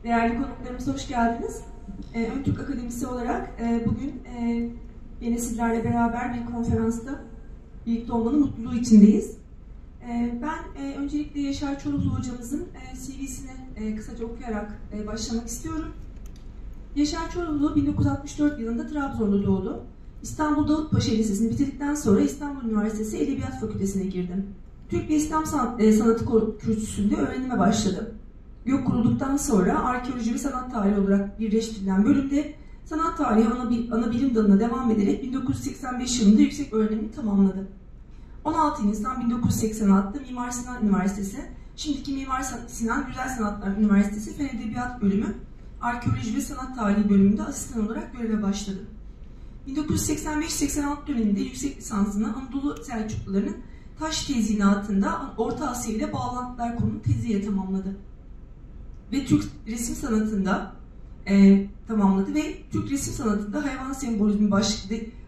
Değerli konuklarımıza hoş geldiniz. Ön Türk Akademisi olarak bugün yine sizlerle beraber bir konferansta birlikte olmanın mutluluğu içindeyiz. Ben öncelikle Yaşar Çorumlu hocamızın CV'sini kısaca okuyarak başlamak istiyorum. Yaşar Çorumlu 1964 yılında Trabzon'da doğdu. İstanbul Davutpaşa Lisesi'ni bitirdikten sonra İstanbul Üniversitesi Edebiyat Fakültesi'ne girdi. Türk ve İslam Sanatı Kürsüsü'nde öğrenime başladı. YÖK kurulduktan sonra arkeoloji ve sanat tarihi olarak birleştirilen bölümde sanat tarihi ana bilim dalına devam ederek 1985 yılında yüksek öğrenimini tamamladı. 16 Nisan 1986'da Mimar Sinan Üniversitesi, şimdiki Mimar Sinan Güzel Sanatlar Üniversitesi Fen Edebiyat Bölümü, Arkeoloji ve Sanat Tarihi bölümünde asistan olarak göreve başladı. 1985-86 döneminde yüksek lisansını Anadolu Selçuklularının taş tezyinatında Orta Asya ile bağlantılar konulu teziyle tamamladı. Ve Türk resim sanatında tamamladı ve Türk resim sanatında hayvan sembolizmi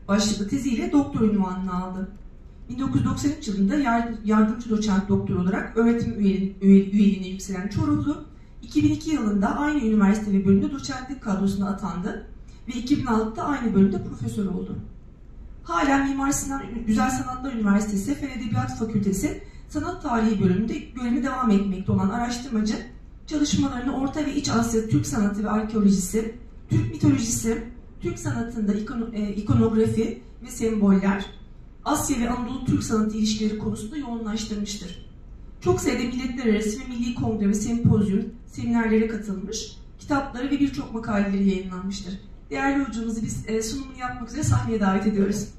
başlıklı teziyle doktor unvanını aldı. 1993 yılında yardımcı doçent doktor olarak öğretim üyeliğine yükselen Çorumlu, 2002 yılında aynı üniversite ve bölümde doçentlik kadrosuna atandı ve 2006'da aynı bölümde profesör oldu. Hala Mimar Sinan Güzel Sanatlar Üniversitesi Fen Edebiyat Fakültesi Sanat Tarihi bölümünde görevi devam etmekte olan araştırmacı, çalışmalarını Orta ve İç Asya Türk sanatı ve arkeolojisi, Türk mitolojisi, Türk sanatında ikonografi ve semboller, Asya ve Anadolu Türk sanatı ilişkileri konusunda yoğunlaştırmıştır. Çok sayıda milletler arası ve milli kongre ve sempozyum, seminerlere katılmış, kitapları ve birçok makaleleri yayınlanmıştır. Değerli hocamızı biz sunumunu yapmak üzere sahneye davet ediyoruz.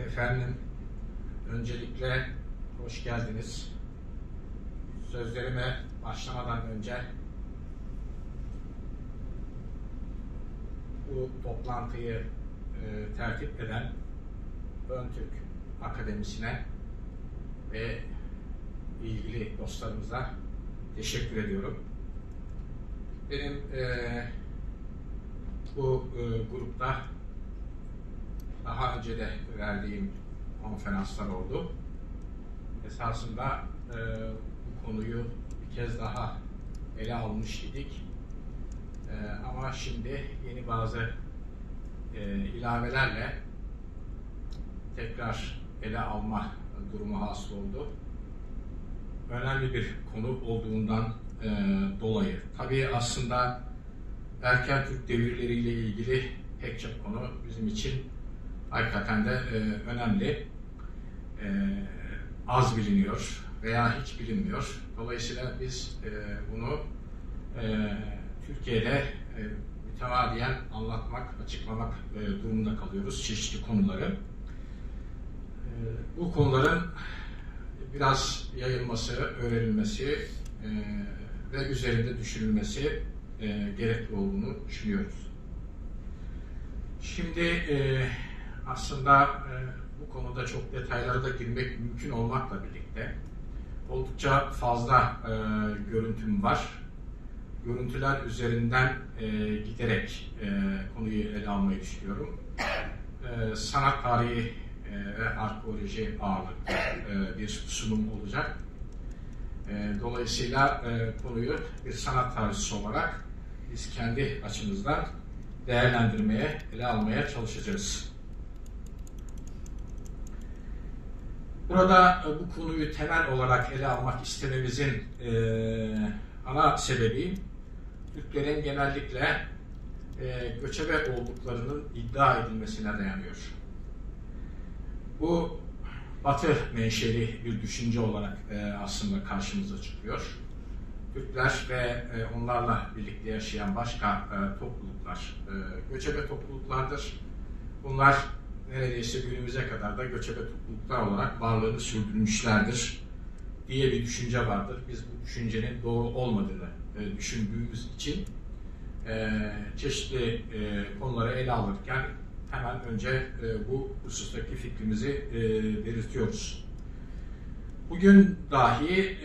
Efendim, öncelikle hoş geldiniz. Sözlerime başlamadan önce bu toplantıyı tertip eden Ön Türk Akademisi'ne ve ilgili dostlarımıza teşekkür ediyorum. Benim bu grupta daha önce de verdiğim konferanslar oldu. Esasında bu konuyu bir kez daha ele almış idik. Ama şimdi yeni bazı ilavelerle tekrar ele alma durumu hasıl oldu. Önemli bir konu olduğundan dolayı. Tabii aslında erken Türk devirleriyle ilgili pek çok konu bizim için hakikaten de önemli. Az biliniyor veya hiç bilinmiyor. Dolayısıyla biz bunu Türkiye'de mütemadiyen anlatmak, açıklamak durumunda kalıyoruz çeşitli konuları. Bu konuların biraz yayılması, öğrenilmesi ve üzerinde düşünülmesi gerekli olduğunu düşünüyoruz. Şimdi aslında bu konuda çok detaylara da girmek mümkün olmakla birlikte oldukça fazla görüntüm var. Görüntüler üzerinden giderek konuyu ele almayı düşünüyorum. Sanat tarihi ve arkeoloji ağırlıklı bir sunum olacak. Dolayısıyla konuyu bir sanat tarihçisi olarak biz kendi açımızdan değerlendirmeye, ele almaya çalışacağız. Burada bu konuyu temel olarak ele almak istememizin ana sebebi Türklerin genellikle göçebe olduklarının iddia edilmesine dayanıyor. Bu Batı menşeli bir düşünce olarak aslında karşımıza çıkıyor. Türkler ve onlarla birlikte yaşayan başka topluluklar göçebe topluluklardır. Bunlar neredeyse günümüze kadar da göçebe topluluklar olarak varlığını sürdürmüşlerdir diye bir düşünce vardır. Biz bu düşüncenin doğru olmadığını düşündüğümüz için çeşitli konuları ele alırken hemen önce bu husustaki fikrimizi belirtiyoruz. Bugün dahi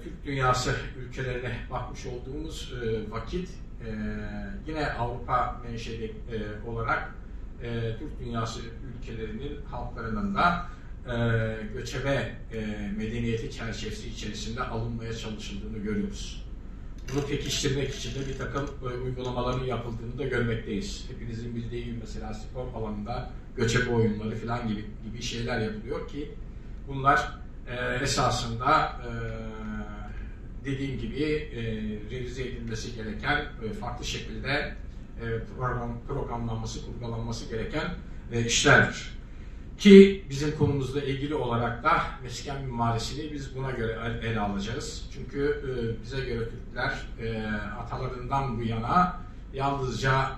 Türk dünyası ülkelerine bakmış olduğumuz vakit yine Avrupa menşeli olarak Türk dünyası ülkelerinin halklarının da göçebe medeniyeti çerçevesi içerisinde alınmaya çalışıldığını görüyoruz. Bunu pekiştirmek için de bir takım uygulamaların yapıldığını da görmekteyiz. Hepinizin bildiği gibi mesela spor alanında göçebe oyunları falan gibi şeyler yapılıyor ki bunlar esasında dediğim gibi revize edilmesi gereken, farklı şekilde programlanması, kurgulanması gereken işlerdir. Ki bizim konumuzla ilgili olarak da mesken mimarisini biz buna göre ele alacağız. Çünkü bize göre Türkler atalarından bu yana yalnızca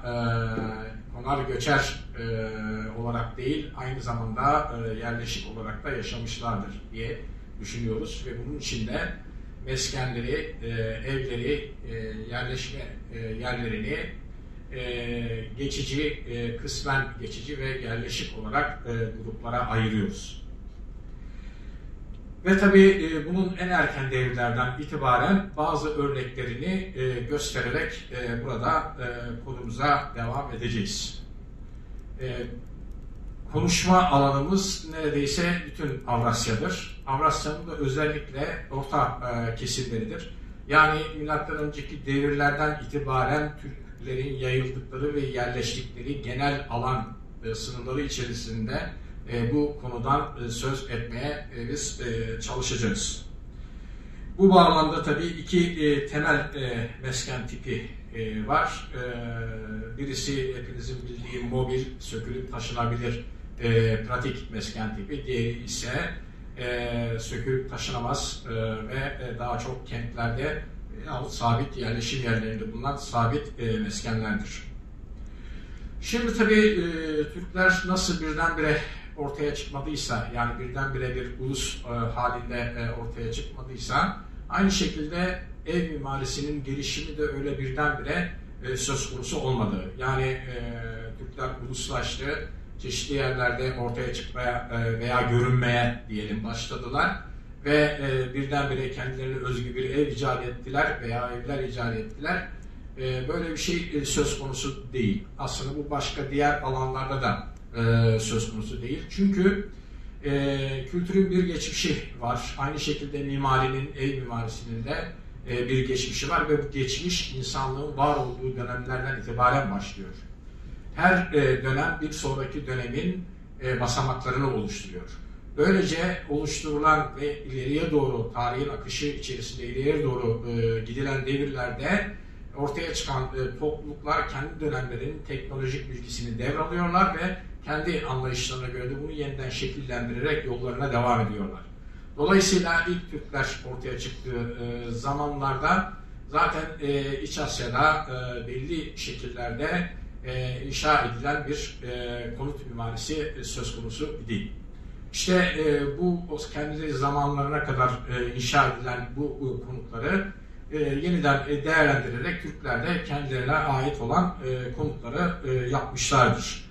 konar göçer olarak değil, aynı zamanda yerleşik olarak da yaşamışlardır diye düşünüyoruz. Ve bunun içinde meskenleri, evleri, yerleşme yerlerini geçici, kısmen geçici ve yerleşik olarak gruplara ayırıyoruz. Ve tabii bunun en erken devirlerden itibaren bazı örneklerini göstererek burada konumuza devam edeceğiz. Konuşma alanımız neredeyse bütün Avrasya'dır. Avrasya'nın da özellikle orta kesimleridir. Yani milattan önceki devirlerden itibaren Türklerin yayıldıkları ve yerleştikleri genel alan sınırları içerisinde bu konudan söz etmeye biz çalışacağız. Bu bağlamda tabii iki temel mesken tipi var. Birisi hepinizin bildiği mobil, sökülüp taşınabilir pratik mesken tipi. Diğeri ise sökülüp taşınamaz ve daha çok kentlerde sabit yerleşim yerlerinde bulunan sabit meskenlerdir. Şimdi tabii Türkler nasıl birdenbire ortaya çıkmadıysa, yani birdenbire bir ulus halinde ortaya çıkmadıysa, aynı şekilde ev mimarisinin gelişimi de öyle birdenbire söz konusu olmadı. Yani Türkler uluslaştı, çeşitli yerlerde ortaya çıkmaya veya görünmeye diyelim başladılar ve birdenbire kendilerine özgü bir ev icat ettiler veya evler icat ettiler. Böyle bir şey söz konusu değil. Aslında bu başka diğer alanlarda da söz konusu değil. Çünkü kültürün bir geçmişi var. Aynı şekilde mimarinin, ev mimarisinin de bir geçmişi var ve bu geçmiş insanlığın var olduğu dönemlerden itibaren başlıyor. Her dönem bir sonraki dönemin basamaklarını oluşturuyor. Böylece oluşturulan ve ileriye doğru, tarihin akışı içerisinde ileriye doğru gidilen devirlerde ortaya çıkan topluluklar kendi dönemlerinin teknolojik bilgisini devralıyorlar ve kendi anlayışlarına göre de bunu yeniden şekillendirerek yollarına devam ediyorlar. Dolayısıyla ilk Türkler ortaya çıktığı zamanlarda zaten İç Asya'da belli şekillerde inşa edilen bir konut mimarisi söz konusu değil. İşte bu kendi zamanlarına kadar inşa edilen bu konutları yeniden değerlendirerek Türkler de kendilerine ait olan konutları yapmışlardır.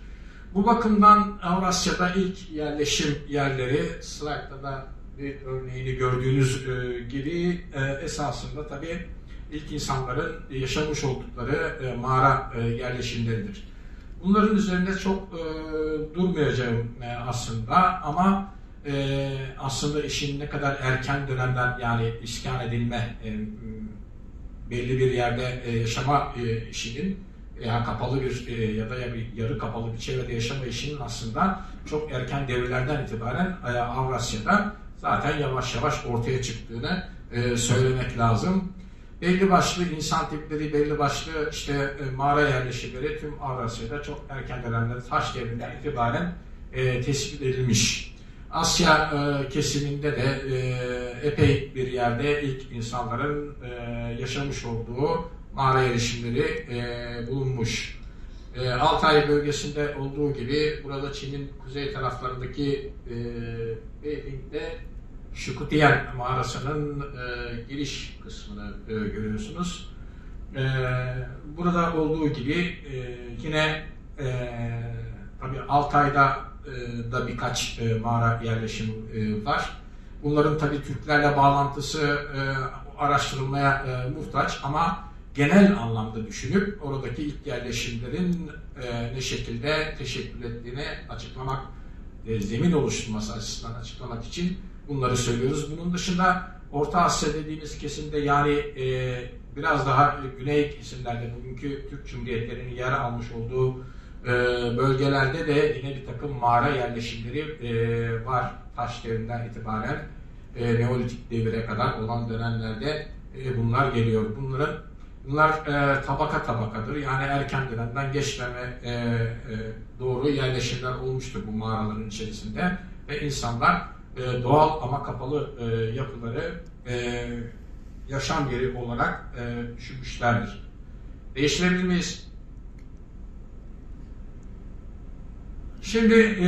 Bu bakımdan Avrasya'da ilk yerleşim yerleri, slaytta da bir örneğini gördüğünüz gibi esasında tabii ilk insanların yaşamış oldukları mağara yerleşimleridir. Bunların üzerinde çok durmayacağım aslında ama aslında işin ne kadar erken dönemden, yani iskan edilme, belli bir yerde yaşama işinin veya kapalı bir ya da yarı kapalı bir çevrede yaşama işinin aslında çok erken devirlerden itibaren Avrasya'da zaten yavaş yavaş ortaya çıktığını söylemek lazım. Belli başlı insan tipleri, belli başlı işte mağara yerleşimleri tüm Avrasya'da çok erken dönemlerde taş devrinden itibaren tespit edilmiş. Asya kesiminde de epey bir yerde ilk insanların yaşamış olduğu mağara yerleşimleri bulunmuş. Altay bölgesinde olduğu gibi burada Çin'in kuzey taraflarındaki Beijing'de Şukutiyen mağarasının giriş kısmını görüyorsunuz. Burada olduğu gibi yine tabii Altay'da da birkaç mağara yerleşim var. Bunların tabii Türklerle bağlantısı araştırılmaya muhtaç ama genel anlamda düşünüp oradaki ilk yerleşimlerin ne şekilde teşekkül ettiğini açıklamak, zemin oluşturması açısından açıklamak için bunları söylüyoruz. Bunun dışında Orta Asya dediğimiz kesimde yani biraz daha güney kesimlerde bugünkü Türk Cumhuriyetlerinin yer almış olduğu bölgelerde de yine bir takım mağara yerleşimleri var. Taş devrinden itibaren Neolitik devire kadar olan dönemlerde bunlar geliyor. Bunlar tabaka tabakadır. Yani erken dönemden geç döneme doğru yerleşimler olmuştur bu mağaraların içerisinde ve insanlar doğal ama kapalı yapıları yaşam yeri olarak düşünmüşlerdir. Değiştirebilir miyiz? Şimdi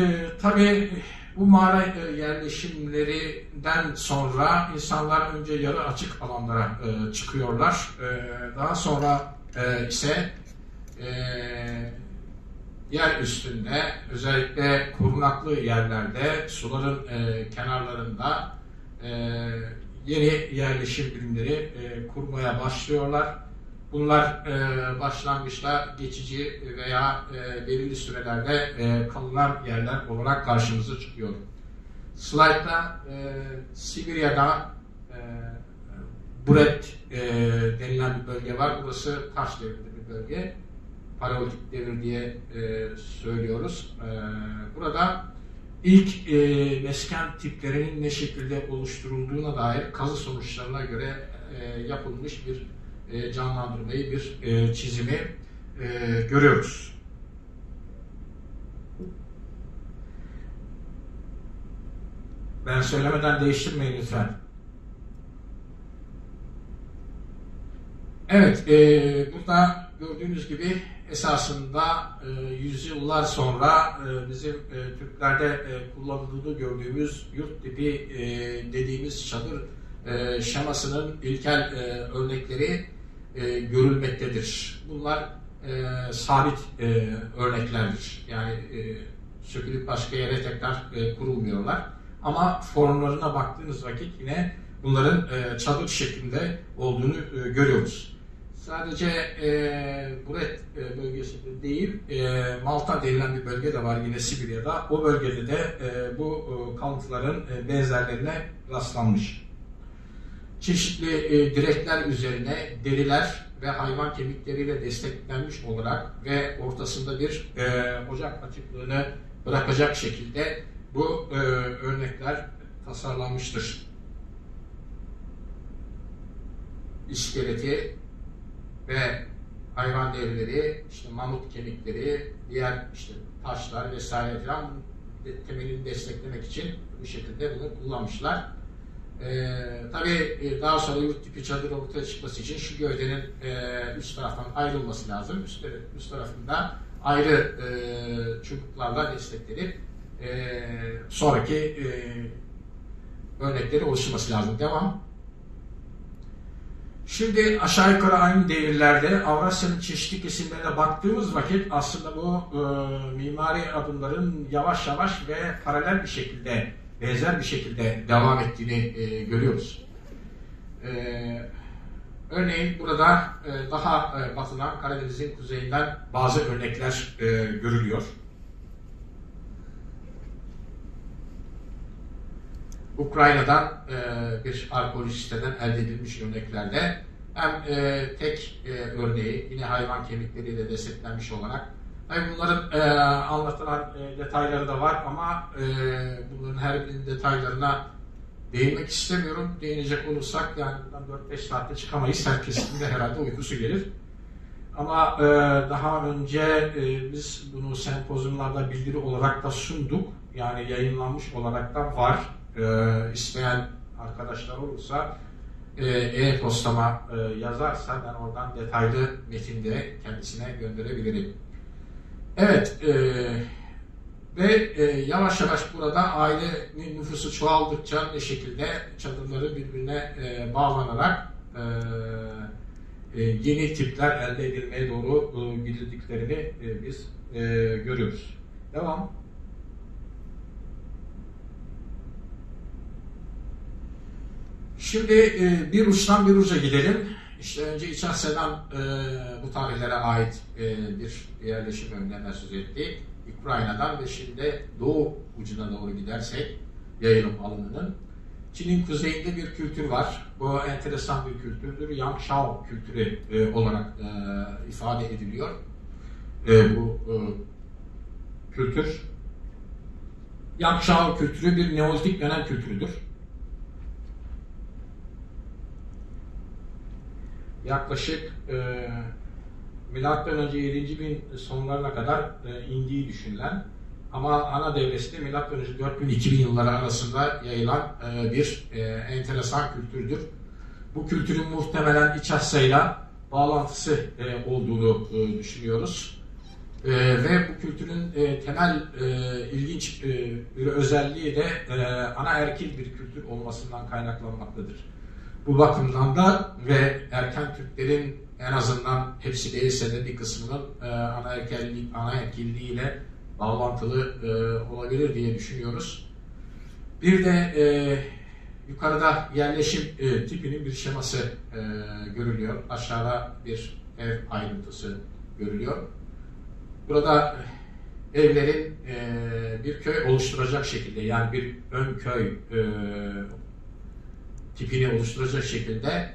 tabii bu mağara yerleşimlerinden sonra insanlar önce yarı açık alanlara çıkıyorlar. Daha sonra ise yer üstünde özellikle korunaklı yerlerde suların kenarlarında yeni yerleşim birimleri kurmaya başlıyorlar. Bunlar başlangıçta geçici veya belirli sürelerde kalınan yerler olarak karşımıza çıkıyor. Slaytta Sibirya'da Buret denilen bir bölge var. Burası taş devrinde bir bölge. Paleolitik devir diye söylüyoruz. Burada ilk mesken tiplerinin ne şekilde oluşturulduğuna dair kazı sonuçlarına göre yapılmış bir canlandırmayı, bir çizimi görüyoruz. Ben söylemeden değiştirmeyin lütfen. Evet, burada gördüğünüz gibi esasında yüzyıllar sonra bizim Türklerde kullanıldığını gördüğümüz yurt tipi dediğimiz çadır şemasının ilkel örnekleri görülmektedir. Bunlar sabit örneklerdir. Yani sökülüp başka yere tekrar kurulmuyorlar. Ama formlarına baktığınız vakit yine bunların çadır şeklinde olduğunu görüyoruz. Sadece Buret bölgesinde değil, Malta denilen bir bölge de var yine Sibirya'da. O bölgede de bu kalıntıların benzerlerine rastlanmış. Çeşitli direkler üzerine deriler ve hayvan kemikleriyle desteklenmiş olarak ve ortasında bir ocak açıklığını bırakacak şekilde bu örnekler tasarlanmıştır. İskeleti ve hayvan derileri, işte mamut kemikleri, diğer işte taşlar vesaire falan temelini desteklemek için bu şekilde bunu kullanmışlar. Tabii daha sonra yurt tipi çadır ortaya çıkması için şu gövdenin üst taraftan ayrılması lazım. Üst tarafında ayrı çubuklarla desteklenip sonraki örnekleri oluşturması lazım. Devam. Şimdi aşağı yukarı aynı devirlerde Avrasya'nın çeşitli kesimlerine baktığımız vakit aslında bu mimari adımların yavaş yavaş ve paralel bir şekilde, benzer bir şekilde devam ettiğini görüyoruz. Örneğin burada daha batıdan Karadeniz'in kuzeyinden bazı örnekler görülüyor. Ukrayna'dan bir arkeolojik siteden elde edilmiş örneklerde hem tek örneği yine hayvan kemikleriyle desteklenmiş olarak bunların anlatılan detayları da var ama bunların her birinin detaylarına değinmek istemiyorum. Değinecek olursak yani buradan 4-5 saatte çıkamayız. Herkesin de herhalde uykusu gelir. Ama daha önce biz bunu sempozyumlarda bildiri olarak da sunduk. Yani yayınlanmış olarak da var. İsteyen arkadaşlar olursa e-postama yazarsa ben oradan detaylı metinde kendisine gönderebilirim. Evet, ve yavaş yavaş burada ailenin nüfusu çoğaldıkça ne şekilde çadırları birbirine bağlanarak yeni tipler elde edilmeye doğru gidildiklerini biz görüyoruz. Devam. Şimdi bir uçtan bir uca gidelim. İşte önce İç Asya'dan bu tarihlere ait bir yerleşim yönlerinden söz ettik. Ukrayna'dan ve şimdi doğu ucuna doğru gidersek yayılım alanının. Çin'in kuzeyinde bir kültür var. Bu enteresan bir kültürdür. Yangshao kültürü olarak ifade ediliyor. Bu kültür. Yangshao kültürü bir Neolitik dönem kültürüdür. Yaklaşık milattan önce 7. bin sonlarına kadar indiği düşünülen ama ana devresi de milattan önce 4000-2000 yılları arasında yayılan bir enteresan kültürdür. Bu kültürün muhtemelen İç Asya'yla bağlantısı olduğunu düşünüyoruz. Ve bu kültürün temel ilginç bir özelliği de ana erkil bir kültür olmasından kaynaklanmaktadır. Bu bakımdan da ve erken Türklerin en azından hepsi değilse de bir kısmının ana erkilliğiyle bağlantılı olabilir diye düşünüyoruz. Bir de yukarıda yerleşim tipinin bir şeması görülüyor. Aşağıda bir ev ayrıntısı görülüyor. Burada evlerin bir köy oluşturacak şekilde, yani bir ön köy tipini oluşturacak şekilde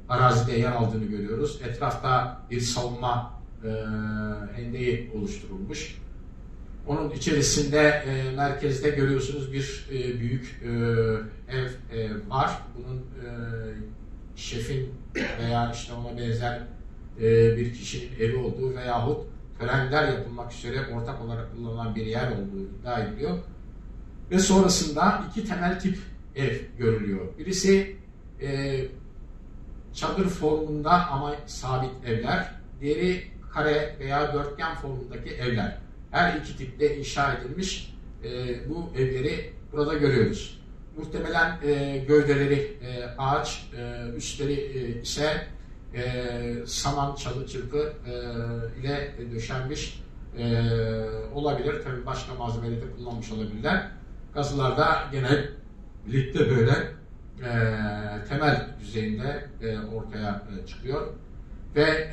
arazide yer aldığını görüyoruz. Etrafta bir savunma hendeği oluşturulmuş. Onun içerisinde merkezde görüyorsunuz bir büyük ev var. Bunun şefin veya işte ona benzer bir kişinin evi olduğu veyahut törenler yapılmak üzere ortak olarak kullanılan bir yer olduğu iddia ediliyor. Ve sonrasında iki temel tip ev görülüyor. Birisi çadır formunda ama sabit evler. Diğeri kare veya dörtgen formundaki evler. Her iki tipte inşa edilmiş bu evleri burada görüyoruz. Muhtemelen gövdeleri ağaç, üstleri ise saman, çalı, çırpı ile döşenmiş olabilir. Tabii başka malzemeleri de kullanmış olabilirler. Kazılarda genellikle böyle temel düzeyinde ortaya çıkıyor. Ve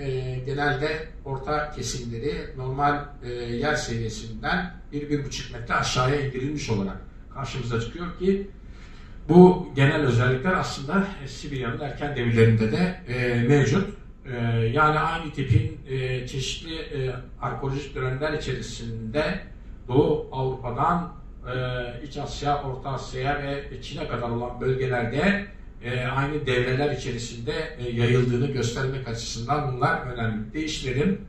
genelde orta kesimleri normal yer seviyesinden 1-1,5 metre aşağıya indirilmiş olarak karşımıza çıkıyor ki bu genel özellikler aslında Sibirya'nın erken devirlerinde de mevcut. Yani aynı tipin çeşitli arkeolojik dönemler içerisinde Doğu Avrupa'dan İç Asya, Orta Asya'ya ve Çin'e kadar olan bölgelerde aynı devreler içerisinde yayıldığını göstermek açısından bunlar önemli. Değiştirelim.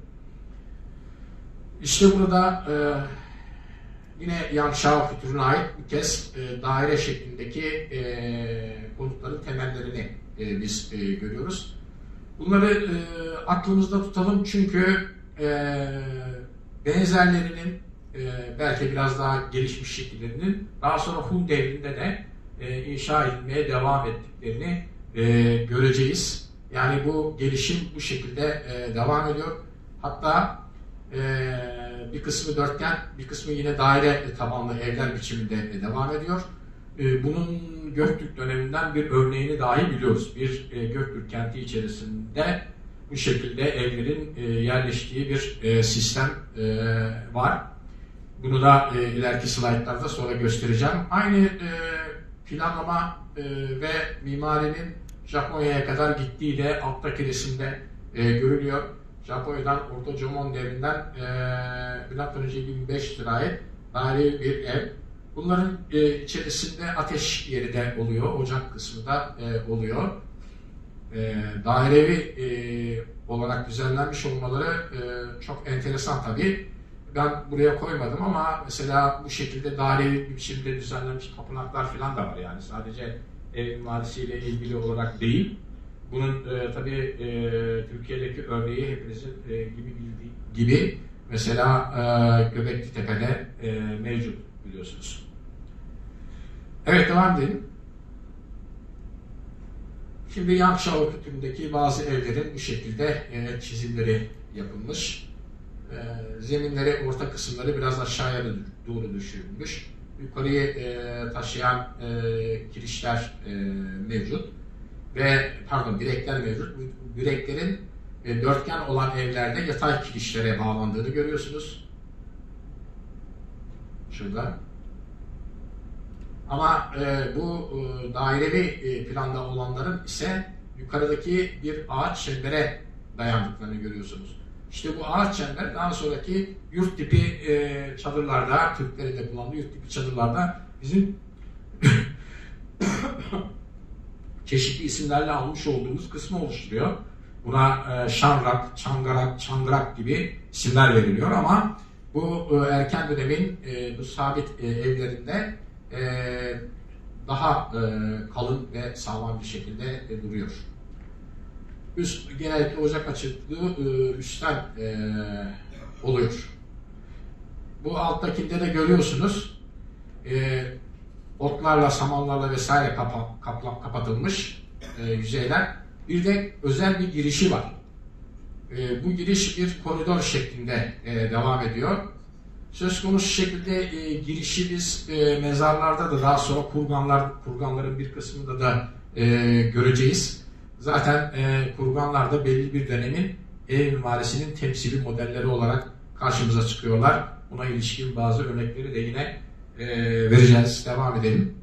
İşte burada yine Yangshao kültürüne ait bir kez daire şeklindeki konutların temellerini biz görüyoruz. Bunları aklımızda tutalım çünkü benzerlerinin belki biraz daha gelişmiş şekillerinin daha sonra Hun devrinde de inşa edilmeye devam ettiklerini göreceğiz. Yani bu gelişim bu şekilde devam ediyor. Hatta bir kısmı dörtgen, bir kısmı yine daire tabanlı evler biçiminde devam ediyor. Bunun Göktürk döneminden bir örneğini dahi biliyoruz. Bir Göktürk kenti içerisinde bu şekilde evlerin yerleştiği bir sistem var. Bunu da ileriki slaytlarda sonra göstereceğim. Aynı planlama ve mimarinin Japonya'ya kadar gittiği de alttaki resimde görülüyor. Japonya'dan Orta Jomon devrinden M.Ö. 1500'e ait daire bir ev. Bunların içerisinde ateş yeri de oluyor, ocak kısmı da oluyor. dairevi olarak düzenlenmiş olmaları çok enteresan tabii. Ben buraya koymadım ama mesela bu şekilde dairevi bir biçimde düzenlenmiş tapınaklar falan da var. Yani sadece ev mimarisiyle ilgili olarak değil. Bunun tabii Türkiye'deki örneği hepinizin bildiği gibi mesela Göbekli Tepe'de mevcut biliyorsunuz. Evet, devam edelim. Şimdi Yang Shao kültüründeki bazı evlerin bu şekilde çizimleri yapılmış. Zeminleri, orta kısımları biraz aşağıya doğru düşürülmüş. Yukarıya taşıyan kirişler mevcut. Ve direkler mevcut. Bu direklerin dörtgen olan evlerde yatay kirişlere bağlandığını görüyorsunuz. Şurada. Ama bu dairevi planda olanların ise yukarıdaki bir ağaç çembere dayandıklarını görüyorsunuz. İşte bu ağaç çember daha sonraki yurt tipi çadırlarda, Türklerin de kullandığı yurt tipi çadırlarda bizim çeşitli isimlerle almış olduğumuz kısmı oluşturuyor. Buna şanrak, çangarak, çangırak gibi isimler veriliyor ama bu erken dönemin bu sabit evlerinde daha kalın ve sağlam bir şekilde duruyor. Genellikle ocak açıklığı üstten oluyor. Bu alttakinde de görüyorsunuz otlarla, samanlarla vesaire kapatılmış yüzeyler. Bir de özel bir girişi var. Bu giriş bir koridor şeklinde devam ediyor. Söz konusu şekilde girişi biz mezarlarda da daha sonra kurganların bir kısmında da göreceğiz. Zaten kurganlarda belli bir dönemin ev mimarisinin temsili modelleri olarak karşımıza çıkıyorlar. Buna ilişkin bazı örnekleri de yine vereceğiz. Devam edelim.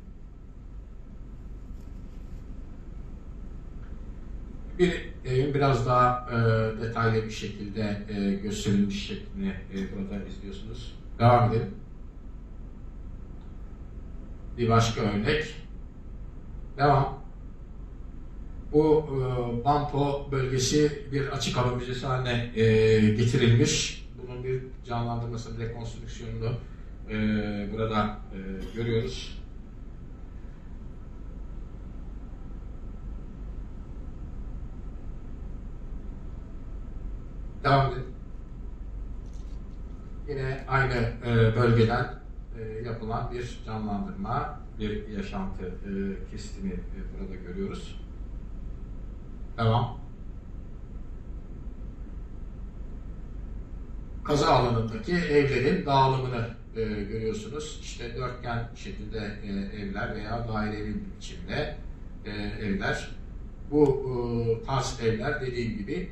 Biraz daha detaylı bir şekilde gösterilmiş şeklini burada izliyorsunuz. Devam edelim. Bir başka örnek. Devam. Bu Banpo bölgesi bir açık hava müzesi haline getirilmiş. Bunun bir canlandırması, bir rekonstrüksiyonunu burada görüyoruz. Devam edelim. Yine aynı bölgeden yapılan bir canlandırma, bir yaşantı kesitini burada görüyoruz. Devam. Kaza alanındaki evlerin dağılımını görüyorsunuz. İşte dörtgen şekilde evler veya dairevi biçimde evler. Bu tarz evler dediğim gibi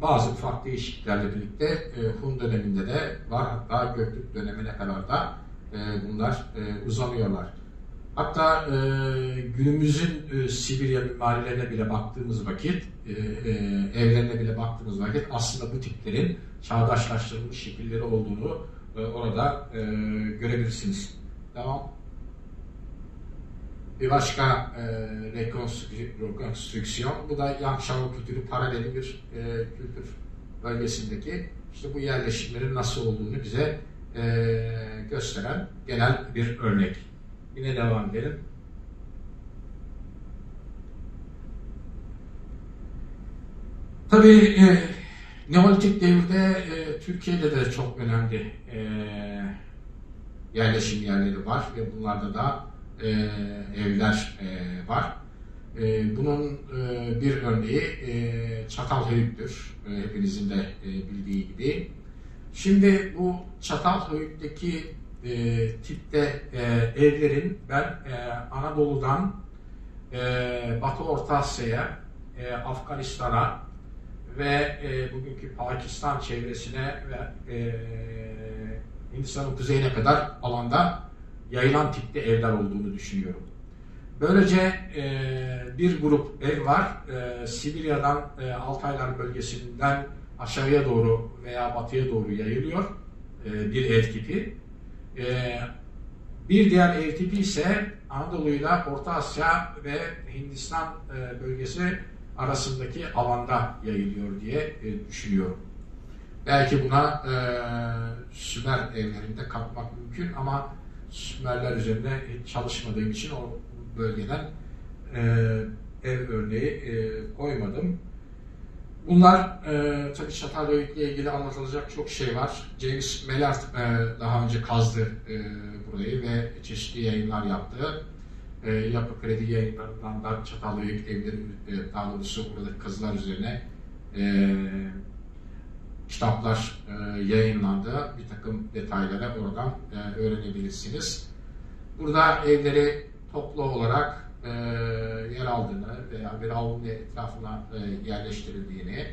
bazı ufak değişikliklerle birlikte Hun döneminde de var. Hatta Göktürk dönemine kadar da bunlar uzanıyorlar. Hatta günümüzün Sibirya mimarilerine bile baktığımız vakit, evlerine bile baktığımız vakit aslında bu tiplerin çağdaşlaştırılmış şekilleri olduğunu orada görebilirsiniz. Devam. Bir başka rekonstrüksiyon, bu da Yang Shao kültürü paraleli bir kültür bölgesindeki işte bu yerleşimlerin nasıl olduğunu bize gösteren genel bir örnek. Yine devam edelim. Tabii Neolitik devirde Türkiye'de de çok önemli yerleşim yerleri var ve bunlarda da evler var. Bunun bir örneği Çatalhöyük'tür. Hepinizin de bildiği gibi. Şimdi bu Çatalhöyük'teki tipte evlerin ben Anadolu'dan Batı Orta Asya'ya, Afganistan'a ve bugünkü Pakistan çevresine ve Hindistan'ın kuzeyine kadar alanda yayılan tipte evler olduğunu düşünüyorum. Böylece bir grup ev var. Sibirya'dan Altaylar bölgesinden aşağıya doğru veya batıya doğru yayılıyor bir ev tipi. Bir diğer ev tipi ise Anadolu'yla Orta Asya ve Hindistan bölgesi arasındaki alanda yayılıyor diye düşünüyorum. Belki buna Sümer evlerinde katmak mümkün ama Sümerler üzerine hiç çalışmadığım için o bölgeden ev örneği koymadım. Bunlar tabii Çatalhöyük'le ilgili anlatılacak çok şey var. James Mellard daha önce kazdı burayı ve çeşitli yayınlar yaptı. Yapı Kredi yayınlarından da Çatalhöyük evleri, daha doğrusu buradaki kazılar üzerine kitaplar yayınlandı. Bir takım detayları oradan öğrenebilirsiniz. Burada evleri toplu olarak yer aldığını veya bir avlunun etrafına yerleştirildiğini,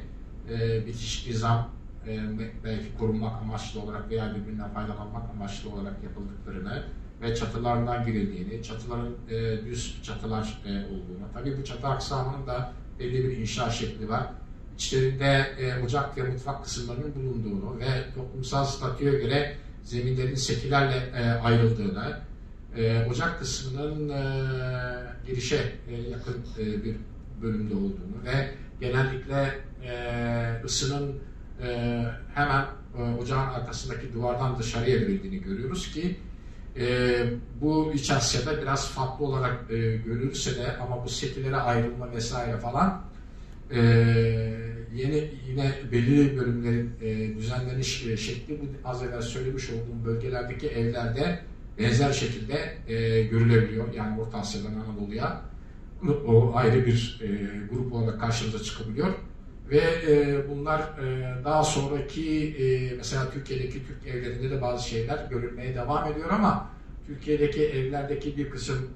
bitişik nizam belki korunmak amaçlı olarak veya birbirinden faydalanmak amaçlı olarak yapıldıklarını ve çatılarından girildiğini, çatıların düz çatılar olduğunu, tabii bu çatı aksamının da belli bir inşa şekli var. İçlerinde ocak ve mutfak kısımlarının bulunduğunu ve toplumsal statüye göre zeminlerin sekilerle ayrıldığını, ocak kısmının girişe yakın bir bölümde olduğunu ve genellikle ısının hemen ocağın arkasındaki duvardan dışarıya verildiğini görüyoruz ki bu İç Asya'da biraz farklı olarak görülse de ama bu sekilere ayrılma vesaire falan yine belirli bölümlerin düzenleniş şekli bu az evvel söylemiş olduğum bölgelerdeki evlerde benzer şekilde görülebiliyor. Yani Orta Asya'dan Anadolu'ya o ayrı bir grup olarak karşımıza çıkabiliyor. Ve bunlar daha sonraki mesela Türkiye'deki Türk evlerinde de bazı şeyler görülmeye devam ediyor ama Türkiye'deki evlerdeki bir kısım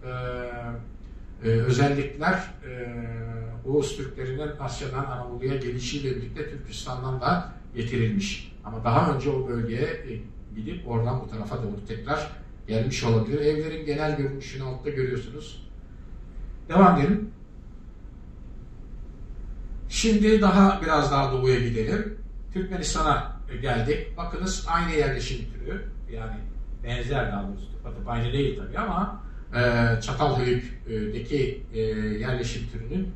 özellikler Oğuz Türklerinin Asya'dan Anadolu'ya gelişiyle birlikte Türkistan'dan da getirilmiş. Ama daha önce o bölgeye gidip oradan bu tarafa doğru tekrar gelmiş olabilir. Evlerin genel görünüşünü altta görüyorsunuz. Devam edelim. Şimdi biraz daha doğuya gidelim. Türkmenistan'a geldik. Bakınız aynı yerleşim türü. Yani benzer daha doğrusu. Tıpatıp aynı değil tabii ama Çatalhöyük'teki yerleşim türünün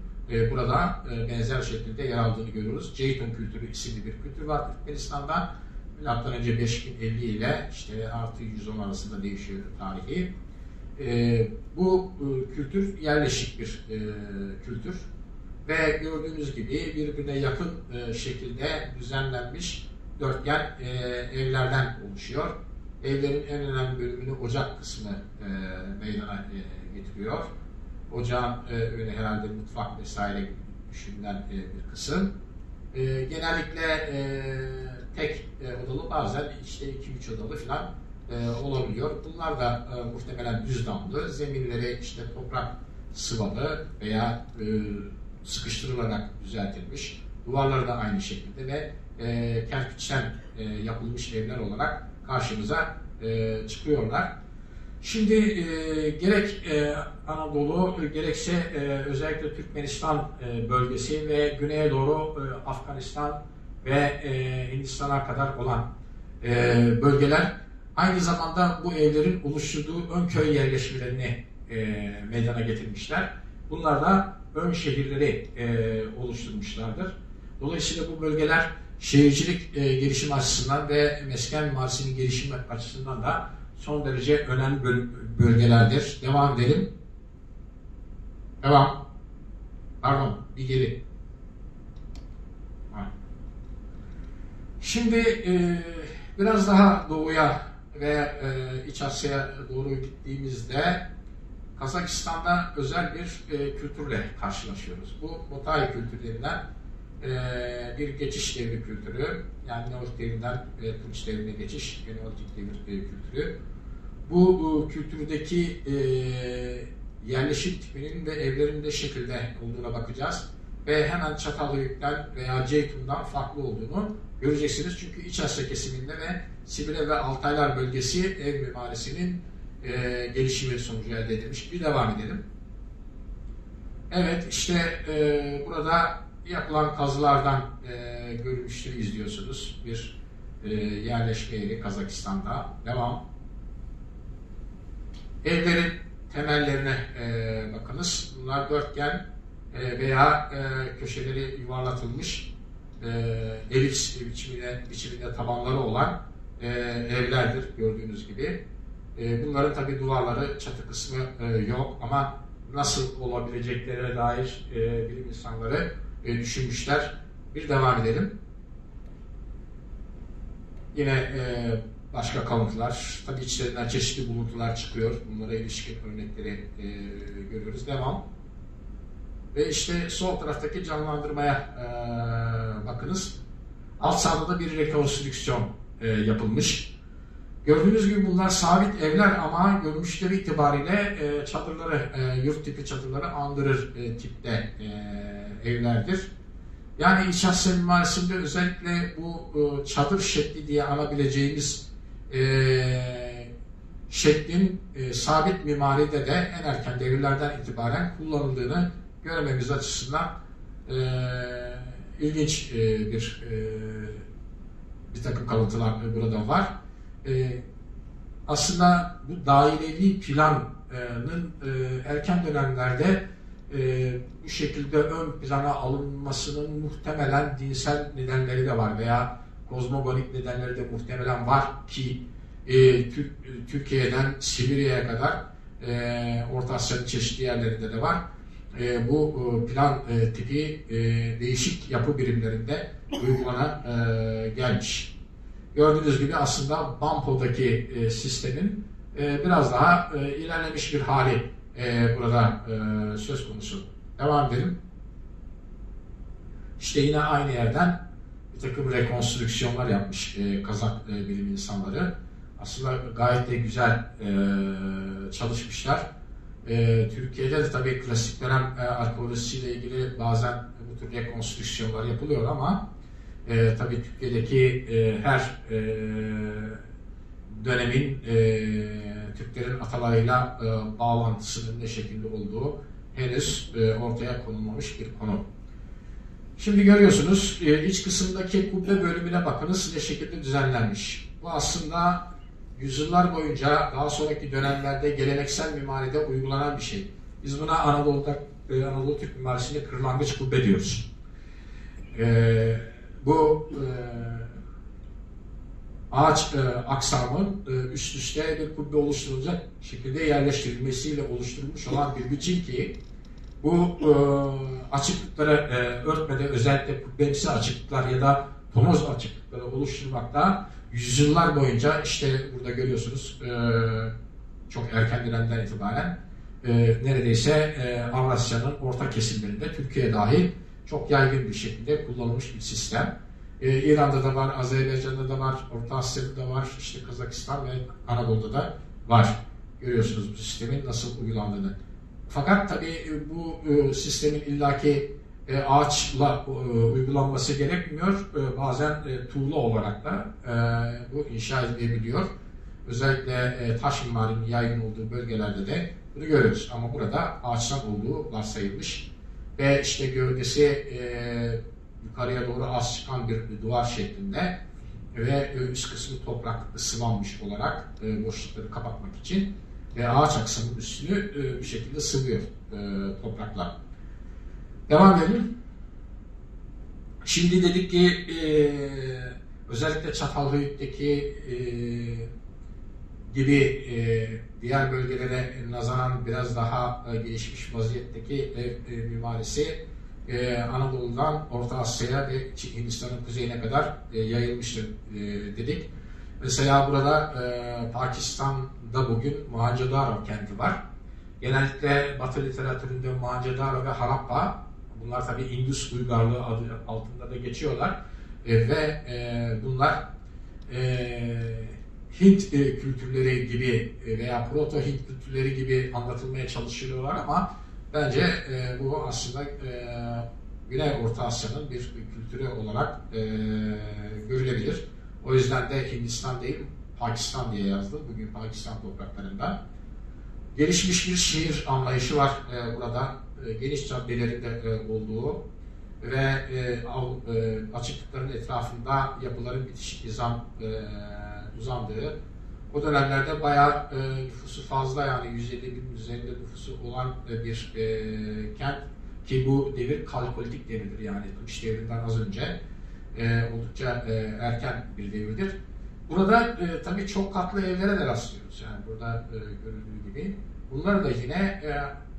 burada benzer şekilde yer aldığını görüyoruz. Ceytun kültürü isimli bir kültür var Türkmenistan'da. Milattan önce 5050 ile işte artı 110 arasında değişiyor tarihi. Bu kültür yerleşik bir kültür ve gördüğünüz gibi birbirine yakın şekilde düzenlenmiş dörtgen evlerden oluşuyor. Evlerin en önemli bölümünü ocak kısmı meydana getiriyor. Ocağın öyle herhalde mutfak vesaire düşünülen bir kısım. Genellikle tek odalı, bazen işte 2-3 odalı falan olabiliyor. Bunlar da muhtemelen düz damlı. Zeminleri işte toprak sıvalı veya sıkıştırılarak düzeltilmiş. Duvarları da aynı şekilde ve kerpiçten yapılmış evler olarak karşımıza çıkıyorlar. Şimdi gerek Anadolu gerekse özellikle Türkmenistan bölgesi ve güneye doğru Afganistan ve Hindistan'a kadar olan bölgeler aynı zamanda bu evlerin oluşturduğu ön köy yerleşmelerini meydana getirmişler. Bunlar da ön şehirleri oluşturmuşlardır. Dolayısıyla bu bölgeler şehircilik gelişimi açısından ve mesken mimarisinin gelişimi açısından da son derece önemli bölgelerdir. Devam edelim. Devam. Pardon, bir geri. Şimdi biraz daha doğuya ve İç Asya'ya doğru gittiğimizde Kazakistan'da özel bir kültürle karşılaşıyoruz. Bu Botay kültürlerinden bir geçiş devri kültürü. Yani Neolitik devrinden Tunç devrine geçiş, Neolitik devir kültürü. Bu kültürdeki yerleşim tipinin ve evlerin de şekilde olduğuna bakacağız. Ve hemen Çatalhöyük'ten veya Ceytun'dan farklı olduğunu göreceksiniz. Çünkü İç Asya kesiminde ve Sibirya ve Altaylar bölgesi ev mimarisinin gelişimi sonucu elde edilmiş. Bir devam edelim. Evet, işte burada yapılan kazılardan görünüşleri izliyorsunuz. Bir yerleşme yeri Kazakistan'da. Devam. Evlerin temellerine bakınız. Bunlar dörtgen veya köşeleri yuvarlatılmış elips biçiminde tabanları olan evlerdir gördüğünüz gibi. Bunların tabi duvarları, çatı kısmı yok ama nasıl olabileceklerine dair bilim insanları düşünmüşler. Bir devam edelim. Yine başka kalıntılar. Tabi içlerinden çeşitli buluntular çıkıyor. Bunlara ilişkin örnekleri görüyoruz. Devam. Ve işte sol taraftaki canlandırmaya bakınız. Alt sahada bir rekonstrüksiyon yapılmış. Gördüğünüz gibi bunlar sabit evler ama görünüşleri itibariyle çadırları, yurt tipi çadırları andırır tipte evlerdir. Yani İç Asya mimarisinde özellikle bu çadır şekli diye anabileceğimiz şeklin sabit mimaride de en erken devirlerden itibaren kullanıldığını görmemiz açısından ilginç bir takım kalıntılar burada var. Aslında bu daireli planın erken dönemlerde bu şekilde ön plana alınmasının muhtemelen dinsel nedenleri de var veya kozmogonik nedenleri de muhtemelen var ki Türkiye'den Sibirya'ya kadar Orta Asya'nın çeşitli yerlerinde de var. Bu plan tipi değişik yapı birimlerinde uygulana gelmiş. Gördüğünüz gibi aslında Bampo'daki sistemin biraz daha ilerlemiş bir hali burada söz konusu. Devam edelim. İşte yine aynı yerden bir takım rekonstrüksiyonlar yapmış Kazak bilim insanları. Aslında gayet de güzel çalışmışlar. Türkiye'de de tabii klasik dönem arkeolojisiyle ilgili bazen bu tür rekonstrüksiyonlar yapılıyor ama tabii Türkiye'deki her dönemin Türklerin atalarıyla bağlantısının ne şekilde olduğu henüz ortaya konulmamış bir konu. Şimdi görüyorsunuz iç kısımdaki kubbe bölümüne bakınız ne şekilde düzenlenmiş. Bu aslında yüzyıllar boyunca daha sonraki dönemlerde geleneksel mimaride uygulanan bir şey. Biz buna Anadolu Türk mimarisinde kırlangıç kubbe diyoruz. Bu ağaç aksamın üst üste bir kubbe oluşturulacak şekilde yerleştirilmesiyle oluşturulmuş olan bir biçim ki bu açıklıkları örtmede özellikle kubbemsi açıklıklar ya da tonoz açıklıkları oluşturmakta yüzyıllar boyunca işte burada görüyorsunuz çok erken dönemden itibaren neredeyse Avrasya'nın orta kesimlerinde Türkiye dahil çok yaygın bir şekilde kullanılmış bir sistem. İran'da da var, Azerbaycan'da da var, Orta Asya'da da var, işte Kazakistan ve Anadolu'da da var. Görüyorsunuz bu sistemin nasıl uygulandığını. Fakat tabii bu sistemin illaki ağaçla uygulanması gerekmiyor. Bazen tuğla olarak da bu inşa edilebiliyor. Özellikle taş mimarinin yaygın olduğu bölgelerde de bunu görüyoruz. Ama burada ağaçtan olduğu varsayılmış. Ve işte gövdesi yukarıya doğru az çıkan bir duvar şeklinde ve üst kısmı toprak sıvanmış olarak boşlukları kapatmak için ve ağaç aksamının üstünü bir şekilde sıvıyor topraklar. Devam edelim. Şimdi dedik ki özellikle Çatalhöyük'teki gibi diğer bölgelere nazaran biraz daha gelişmiş vaziyetteki ev mimarisi Anadolu'dan Orta Asya'ya ve Hindistan'ın kuzeyine kadar yayılmıştır dedik. Mesela burada Pakistan'da bugün Mohenjo-Daro kenti var. Genellikle Batı literatüründe Mohenjo-Daro ve Harappa, bunlar tabi Indus uygarlığı adı altında da geçiyorlar ve bunlar Hint kültürleri gibi veya Proto-Hint kültürleri gibi anlatılmaya çalışılıyorlar ama bence bu aslında Güney Orta Asya'nın bir kültürü olarak görülebilir. O yüzden de Hindistan değil Pakistan diye yazdım. Bugün Pakistan topraklarında. Gelişmiş bir şehir anlayışı var burada. Geniş caddelerinde olduğu ve açıklıkların etrafında yapıların bitişik nizam uzandığı O dönemlerde bayağı nüfusu fazla, yani 150 bin üzerinde nüfusu olan bir kent ki bu devir Kalkolitik devirdir, yani Tunç devrinden az önce oldukça erken bir devirdir. Burada tabii çok katlı evlere de rastlıyoruz, yani burada görüldüğü gibi. Bunlar da yine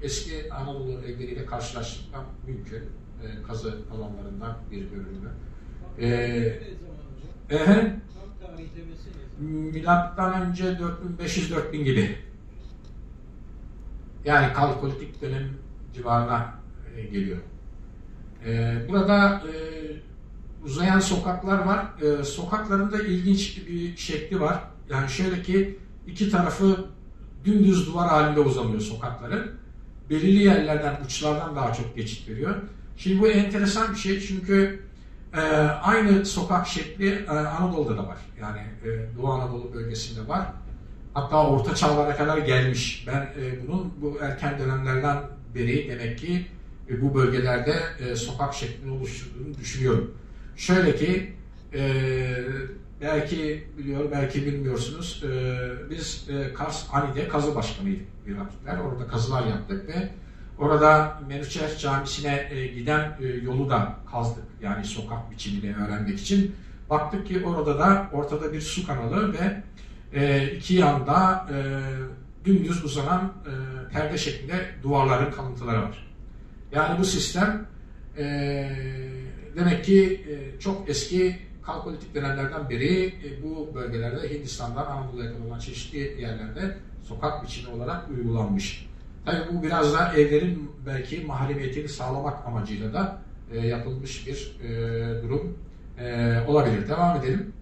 eski Anadolu evleriyle karşılaştırmak mümkün. Kazı alanlarından bir görünümü. Milattan önce 4500-4000 gibi. Yani Kalkolitik dönem civarına geliyor. Burada uzayan sokaklar var. Sokaklarında ilginç bir şekli var. Yani şöyle ki iki tarafı dümdüz duvar halinde uzanıyor sokakların. Belirli yerlerden, uçlardan daha çok geçit veriyor. Şimdi bu enteresan bir şey çünkü aynı sokak şekli Anadolu'da da var. Yani Doğu Anadolu bölgesinde var. Hatta Orta Çağlara kadar gelmiş. Ben bunun bu erken dönemlerden beri demek ki bu bölgelerde sokak şeklini oluşturduğunu düşünüyorum. Şöyle ki belki biliyor, belki bilmiyorsunuz. Biz Kars Ani'de kazı başkanıydık bir vakitler. Orada kazılar yaptık ve orada Menuçer Camisi'ne giden yolu da kazdık. Yani sokak biçimini öğrenmek için. Baktık ki orada da ortada bir su kanalı ve iki yanda dümdüz uzanan perde şeklinde duvarların kalıntıları var. Yani bu sistem demek ki çok eski Kalkolitik dönemlerden beri bu bölgelerde Hindistan'dan Anadolu'ya kadar olan çeşitli yerlerde sokak biçimi olarak uygulanmış. Tabii bu biraz da evlerin belki mahremiyetini sağlamak amacıyla da yapılmış bir durum olabilir. Devam edelim.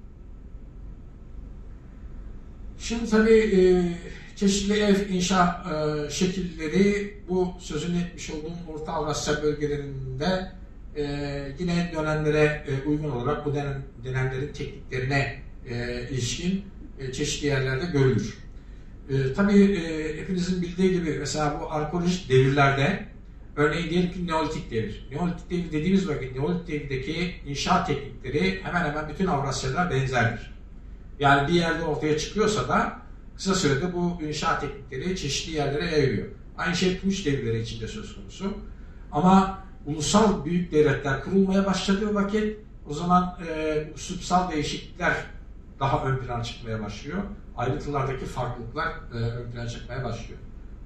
Şimdi tabii çeşitli ev inşa şekilleri bu sözünü etmiş olduğum Orta Avrasya bölgelerinde yine dönemlere uygun olarak bu dönemlerin tekniklerine ilişkin çeşitli yerlerde görülür. Tabii hepinizin bildiği gibi mesela bu arkeolojik devirlerde örneğin diyelim ki Neolitik devir. Neolitik devir dediğimiz vakit Neolitik devirdeki inşaat teknikleri hemen hemen bütün Avrasya'da benzerdir. Yani bir yerde ortaya çıkıyorsa da kısa sürede bu inşaat teknikleri çeşitli yerlere yayılıyor. Aynı şey Tunç devirleri içinde söz konusu. Ama ulusal büyük devletler kurulmaya başladığı vakit o zaman üslupsal değişiklikler daha ön plana çıkmaya başlıyor. Ayrıntılardaki farklılıklar ön plana çıkmaya başlıyor.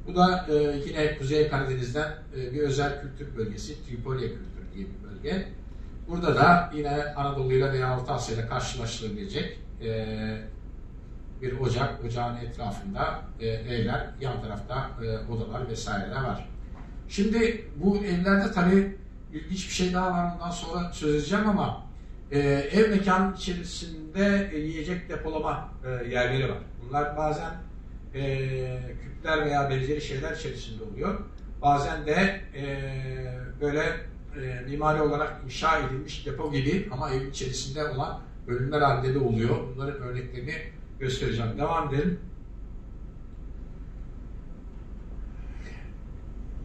Bu da yine Kuzey Karadeniz'den bir özel kültür bölgesi, Tripoli kültürü diye bir bölge. Burada da yine Anadolu'yla veya Orta Asya'yla karşılaşılabilecek bir ocak, ocağın etrafında evler, yan tarafta odalar vesaireler var. Şimdi bu evlerde tabii ilginç bir şey daha var, ondan sonra söz edeceğim ama ev mekanı içerisinde yiyecek depolama yerleri var. Bunlar bazen küpler veya benzeri şeyler içerisinde oluyor. Bazen de böyle mimari olarak inşa edilmiş depo gibi ama evin içerisinde olan bölümler halinde de oluyor. Bunların örneklerini göstereceğim. Devam edelim.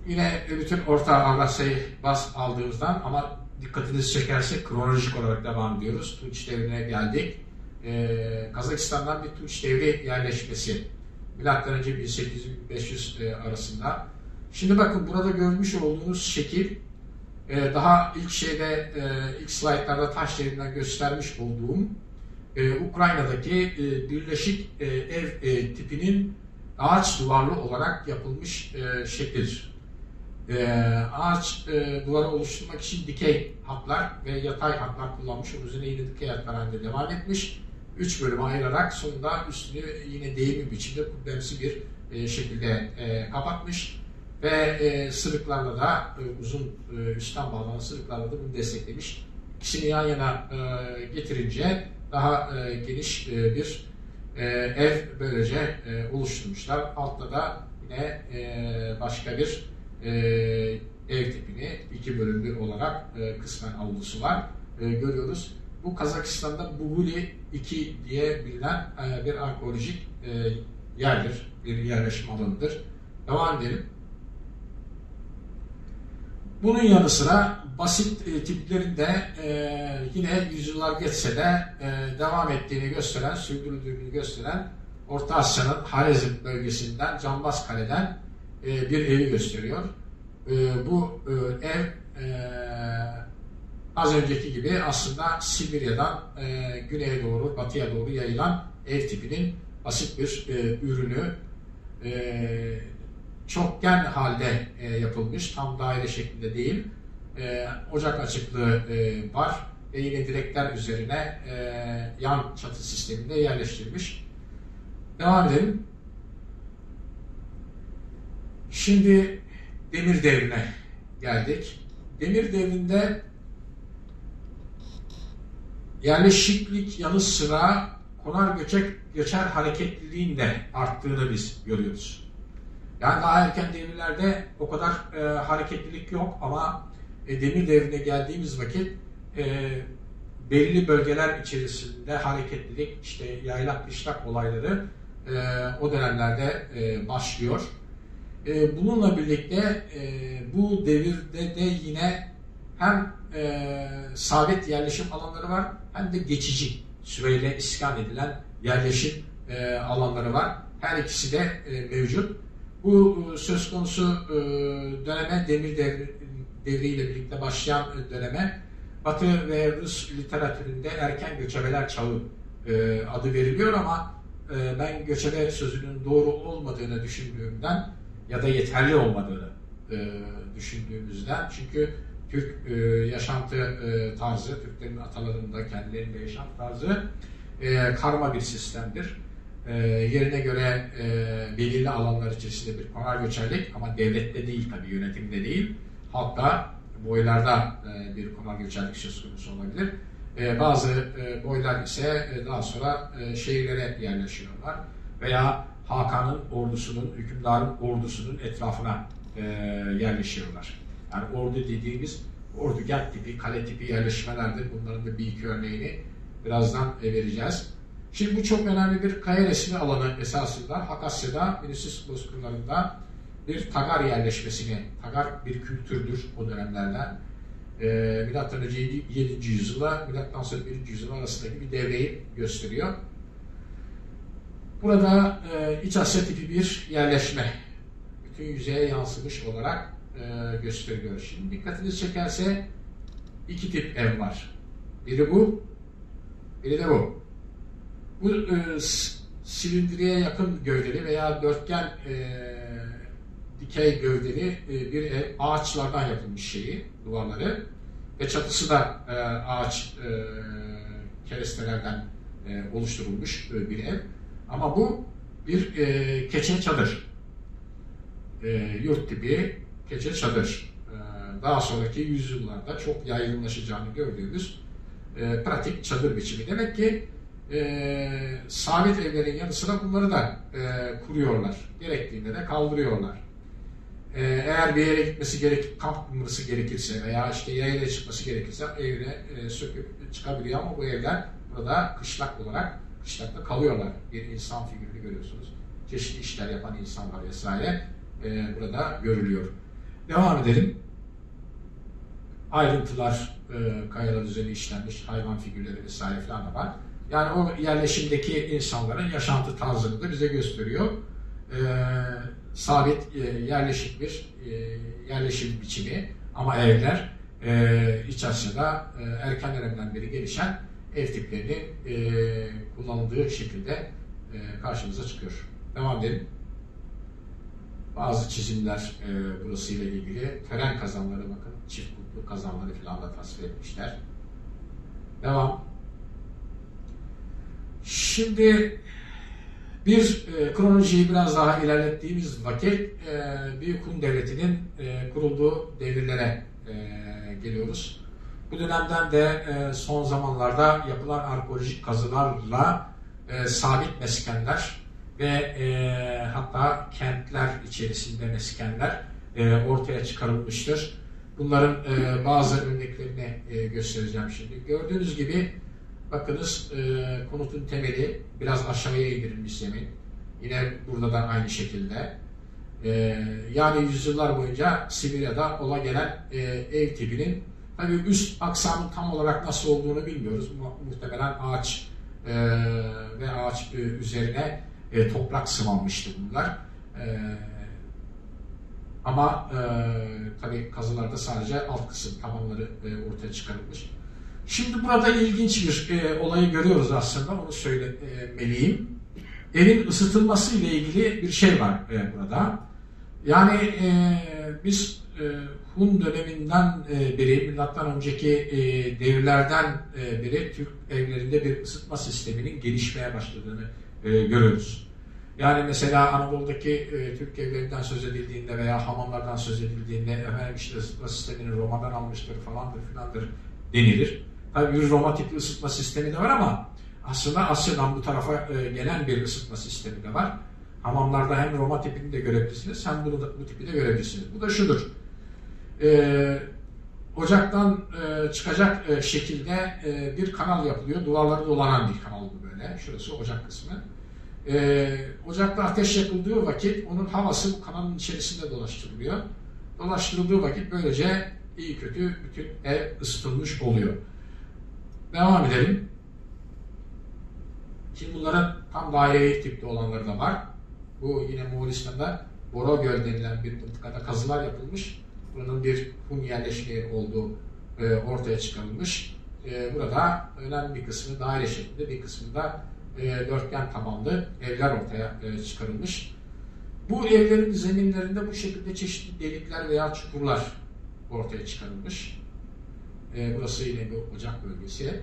Yine bütün Orta Avrasya'yı baz aldığımızdan ama dikkatinizi çekerse kronolojik olarak devam ediyoruz. Tunç devrine geldik. Kazakistan'dan bir Tunç devri yerleşmesi. Milattan önce 1800-1500 arasında. Şimdi bakın burada görmüş olduğunuz şekil daha ilk slaytlarda taş devrinden göstermiş olduğum Ukrayna'daki birleşik ev tipinin ağaç duvarlı olarak yapılmış şeklidir. Ağaç duvarı oluşturmak için dikey hatlar ve yatay hatlar kullanmış. Onun üzerine yine dikey hatlar halinde devam etmiş. 3 bölüme ayırarak sonunda üstünü yine değirmi biçimde kubbemsi bir şekilde kapatmış. Ve sırıklarla da uzun üstten bağlanan sırıklarla da bunu desteklemiş. İkisini yan yana getirince daha geniş bir ev böylece oluşturmuşlar. Altta da yine başka bir ev tipini 2 bölümlü olarak kısmen avlusu var. Görüyoruz. Bu Kazakistan'da Buguli 2 diye bilinen bir arkeolojik yerdir. Bir yerleşim alanıdır. Devam edelim. Bunun yanı sıra basit tiplerinde yine yüzyıllar geçse de devam ettiğini gösteren, sürdürüldüğünü gösteren Orta Asya'nın Harezm bölgesinden, Cambazkale'den bir evi gösteriyor. Bu ev az önceki gibi aslında Sibirya'dan güneye doğru, batıya doğru yayılan ev tipinin basit bir ürünü. Çokgen halde yapılmış, tam daire şeklinde değil. Ocak açıklığı var ve yine direkler üzerine yan çatı sisteminde yerleştirilmiş. Devam edelim. Şimdi Demir Devri'ne geldik. Demir Devri'nde yerleşiklik yanı sıra konar göçer hareketliliğin de arttığını biz görüyoruz. Yani daha erken devirlerde o kadar hareketlilik yok ama Demir Devri'ne geldiğimiz vakit belli bölgeler içerisinde hareketlilik, işte yaylak kışlak olayları o dönemlerde başlıyor. Bununla birlikte bu devirde de yine hem sabit yerleşim alanları var hem de geçici süreyle iskan edilen yerleşim alanları var. Her ikisi de mevcut. Bu söz konusu döneme, Demir Devri ile birlikte başlayan döneme Batı ve Rus literatüründe erken göçebeler çağı adı veriliyor ama ben göçebe sözünün doğru olmadığını düşündüğümden ya da yeterli olmadığını düşündüğümüzden, çünkü Türk yaşantı tarzı, Türklerin atalarında kendilerinde yaşam tarzı karma bir sistemdir. Yerine göre belirli alanlar içerisinde bir konar göçerlik ama devlette değil, tabii yönetimde değil, halkta, boylarda bir konar göçerlik söz konusu olabilir. Bazı boylar ise daha sonra şehirlere yerleşiyorlar veya Hakan'ın ordusunun, hükümdarın ordusunun etrafına yerleşiyorlar. Yani ordu dediğimiz ordugah tipi, kale tipi yerleşmelerdir. Bunların da bir iki örneğini birazdan vereceğiz. Şimdi bu çok önemli bir kaya resmi alanı esasında. Hakasya'da, Vinicius bozkırlarında bir Tagar yerleşmesini, Tagar bir kültürdür o dönemlerden. Milattan önce 7. yüzyıla, milattan sonra 1. yüzyıl arasındaki bir devreyi gösteriyor. Burada İç Asya tipi bir yerleşme, bütün yüzeye yansımış olarak gösteriliyor. Şimdi dikkatinizi çekerse iki tip ev var. Biri bu, biri de bu. Bu silindiriye yakın gövdeli veya dörtgen dikey gövdeli bir ev, ağaçlardan yapılmış şeyi, duvarları ve çatısı da ağaç kerestelerden oluşturulmuş bir ev. Ama bu bir keçe çadır. Yurt tipi keçe çadır. Daha sonraki yüzyıllarda çok yaygınlaşacağını gördüğümüz pratik çadır biçimi. Demek ki sabit evlerin yanı sıra bunları da kuruyorlar. Gerektiğinde de kaldırıyorlar. Eğer bir yere gitmesi kamp kurması gerekirse veya işte yaylaya çıkması gerekirse evine söküp çıkabiliyor ama bu evler burada kışlak olarak kışlakta kalıyorlar. Bir insan figürünü görüyorsunuz. Çeşitli işler yapan insanlar vesaire burada görülüyor. Devam edelim. Ayrıntılar kayalar üzerine işlenmiş hayvan figürleri vesaire falan da var. Yani o yerleşimdeki insanların yaşantı tarzını da bize gösteriyor. Sabit yerleşik bir yerleşim biçimi ama evler İç Asya'da erken dönemden beri gelişen ev tiplerinin kullanıldığı şekilde karşımıza çıkıyor. Devam edelim. Bazı çizimler burasıyla ilgili. Tören kazanları, bakın çift kutlu kazanları falan da tasvir etmişler. Devam. Şimdi bir kronolojiyi biraz daha ilerlettiğimiz vakit Büyük Hun Devleti'nin kurulduğu devirlere geliyoruz. Bu dönemden de son zamanlarda yapılan arkeolojik kazılarla sabit meskenler ve hatta kentler içerisinde meskenler ortaya çıkarılmıştır. Bunların bazı örneklerini göstereceğim şimdi. Gördüğünüz gibi bakınız konutun temeli biraz aşağıya indirilmiş zemin. Yine burada da aynı şekilde. Yani yüzyıllar boyunca Sibirya'da ola gelen ev tipinin tabii üst aksamın tam olarak nasıl olduğunu bilmiyoruz. Muhtemelen ağaç ve ağaç üzerine toprak sıvanmıştı bunlar. Ama tabii kazılarda sadece alt kısım, tabanları ortaya çıkarılmış. Şimdi burada ilginç bir olayı görüyoruz aslında, onu söylemeliyim. Evin ısıtılması ile ilgili bir şey var burada. Yani biz Hun döneminden beri, milattan önceki devirlerden beri Türk evlerinde bir ısıtma sisteminin gelişmeye başladığını görüyoruz. Yani mesela Anadolu'daki Türk evlerinden söz edildiğinde veya hamamlardan söz edildiğinde efendim işte ısıtma sistemini Roma'dan almıştır falandır filandır denilir. Tabii bir Roma tipi ısıtma sistemi de var ama aslında Asya'dan bu tarafa gelen bir ısıtma sistemi de var. Hamamlarda hem Roma tipini de görebilirsiniz hem bu tipi de görebilirsiniz. Bu da şudur. Ocaktan çıkacak şekilde bir kanal yapılıyor. Duvarları dolanan bir kanal bu böyle. Şurası ocak kısmı. Ocakta ateş yakıldığı vakit onun havası bu kanalın içerisinde dolaştırılıyor. Dolaştırıldığı vakit böylece iyi kötü bütün ev ısıtılmış oluyor. Devam edelim. Şimdi bunların tam daire tipte olanları da var. Bu yine Moğolistan'da Borogöl denilen bir mıntıkada kazılar yapılmış. Buranın bir Hun yerleşimi olduğu ortaya çıkarılmış. Burada önemli bir kısmı daire şeklinde, bir kısmı da dörtgen tabanlı evler ortaya çıkarılmış. Bu evlerin zeminlerinde bu şekilde çeşitli delikler veya çukurlar ortaya çıkarılmış. Burası yine bir ocak bölgesi.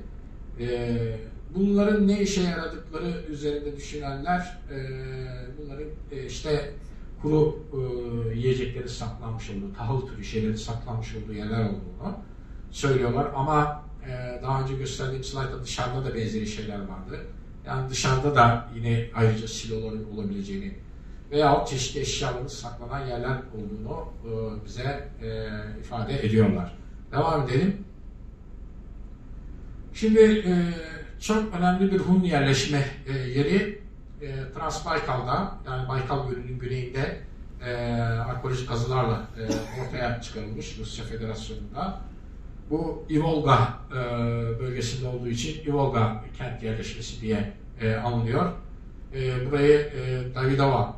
Bunların ne işe yaradıkları üzerinde düşünenler bunların işte kuru yiyecekleri saklanmış olduğu, tahıl türü şeyleri saklanmış olduğu yerler olduğunu söylüyorlar ama daha önce gösterdiğim slaytta dışarıda da benzeri şeyler vardı. Yani dışarıda da yine ayrıca siloların olabileceğini veya çeşitli eşyaların saklanan yerler olduğunu bize ifade ediyorlar. Devam edelim. Şimdi çok önemli bir Hun yerleşme yeri Transbaykal'da, yani Baykal Gölü'nün güneyinde arkeolojik kazılarla ortaya çıkarılmış Rusya Federasyonu'nda. Bu Ivolga bölgesinde olduğu için Ivolga kent yerleşmesi diye anılıyor. Burayı Davidova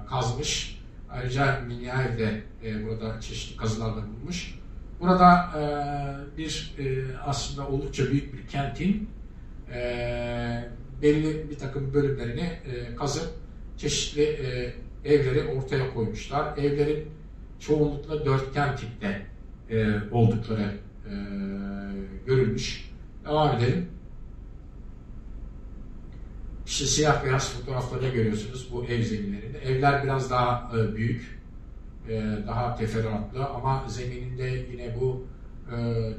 kazmış. Ayrıca Minyaev de burada çeşitli kazılarla bulmuş. Burada bir aslında oldukça büyük bir kentin belli bir takım bölümlerini kazıp çeşitli evleri ortaya koymuşlar. Evlerin çoğunlukla dörtgen tipte oldukları görülmüş. Devam edelim. İşte siyah beyaz fotoğraflarda görüyorsunuz bu ev zeminlerinde. Evler biraz daha büyük, daha teferruatlı ama zemininde yine bu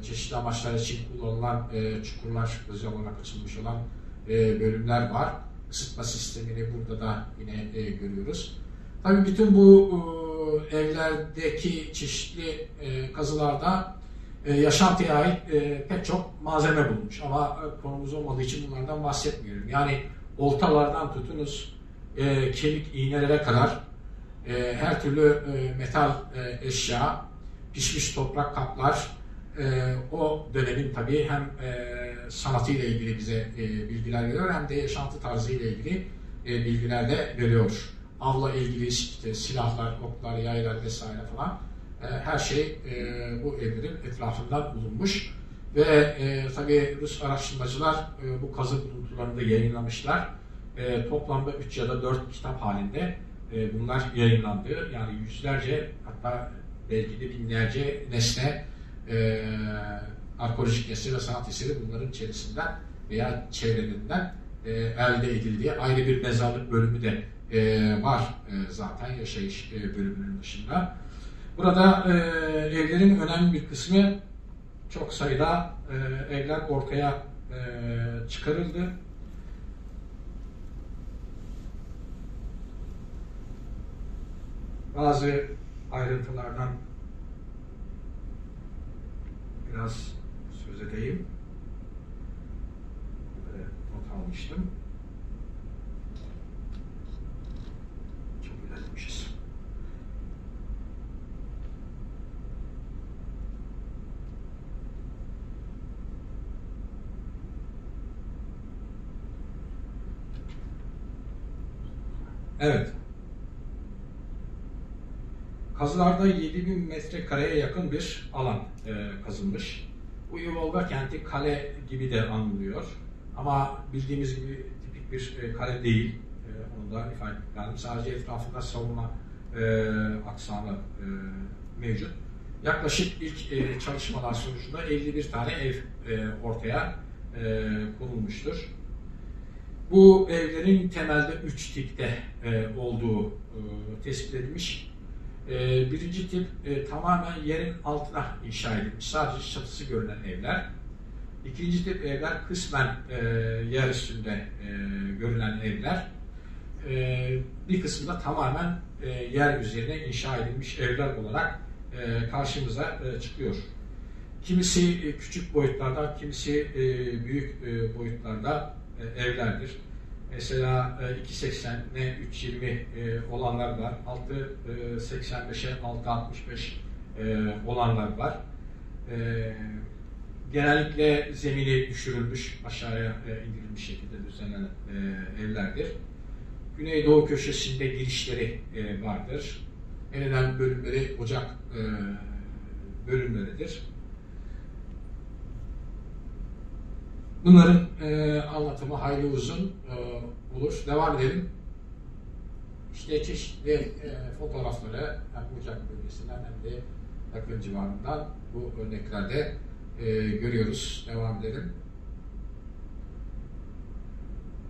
çeşitli amaçlar için kullanılan çukurlar, özel olarak açılmış olan bölümler var. Isıtma sistemini burada da yine görüyoruz. Tabii bütün bu evlerdeki çeşitli kazılarda yaşantıya ait pek çok malzeme bulunmuş ama konumuz olmadığı için bunlardan bahsetmiyorum. Yani oltalardan tutunuz kemik iğnelere kadar her türlü metal eşya, pişmiş toprak kaplar o dönemin tabii hem sanatıyla ilgili bize bilgiler veriyor hem de yaşantı tarzıyla ilgili bilgiler de veriyor. Avla ilgili işte silahlar, oklar, yaylar vesaire falan her şey bu evlerin etrafından bulunmuş ve tabii Rus araştırmacılar bu kazı buluntularını da yayınlamışlar. Toplamda 3 ya da 4 kitap halinde bunlar yayınlandı. Yani yüzlerce hatta belki de binlerce nesne arkeolojik nesne ve sanat eseri bunların içerisinden veya çevrelerinden elde edildiği ayrı bir mezarlık bölümü de var zaten yaşayış bölümünün dışında. Burada evlerin önemli bir kısmı çok sayıda evler ortaya çıkarıldı. Bazı ayrıntılardan biraz söz edeyim. Böyle not almıştım. Çok ilerlemişiz. Evet. Kazılarda 7000 metrekareye yakın bir alan kazılmış. Bu Ivolga kenti kale gibi de anılıyor. Ama bildiğimiz gibi tipik bir kale değil. Onu da ifade etmek lazım. Sadece etrafında savunma aksamı mevcut. Yaklaşık ilk çalışmalar sonucunda 51 tane ev ortaya konulmuştur. Bu evlerin temelde 3 tipte olduğu tespit edilmiş. Birinci tip tamamen yerin altına inşa edilmiş. Sadece çatısı görülen evler. İkinci tip evler kısmen yer üstünde görülen evler. Bir kısmı da tamamen yer üzerine inşa edilmiş evler olarak karşımıza çıkıyor. Kimisi küçük boyutlarda, kimisi büyük boyutlarda evlerdir. Mesela 2.80'e 3.20 olanlar var. 6.85'e 6.65 olanlar var. Genellikle zemini düşürülmüş, aşağıya indirilmiş şekilde düzenlenen evlerdir. Güneydoğu köşesinde girişleri vardır. En önemli bölümleri ocak bölümleridir. Bunların anlatımı hayli uzun olur. Devam edelim. İşte çeşitli fotoğrafları hem ocak bölgesinden hem de yakın civarından bu örneklerde görüyoruz. Devam edelim.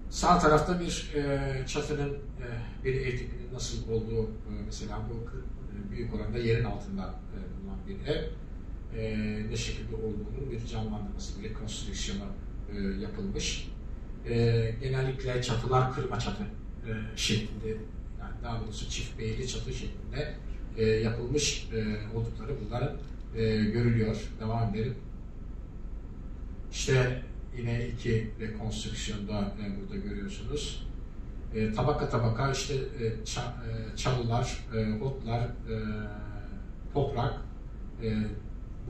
Sağ tarafta bir çatının bir ev tipinin nasıl olduğu mesela bu büyük oranda yerin altında bulunan bir ev. Ne şekilde olduğunun bir canlandırması, bir rekonstrüksiyonu yapılmış. Genellikle çatılar kırma çatı şeklinde, yani daha doğrusu çift beyli çatı şeklinde yapılmış oldukları bunların görülüyor. Devam edelim. İşte yine iki rekonstrüksiyonda burada görüyorsunuz. Tabaka tabaka işte çalılar, otlar, toprak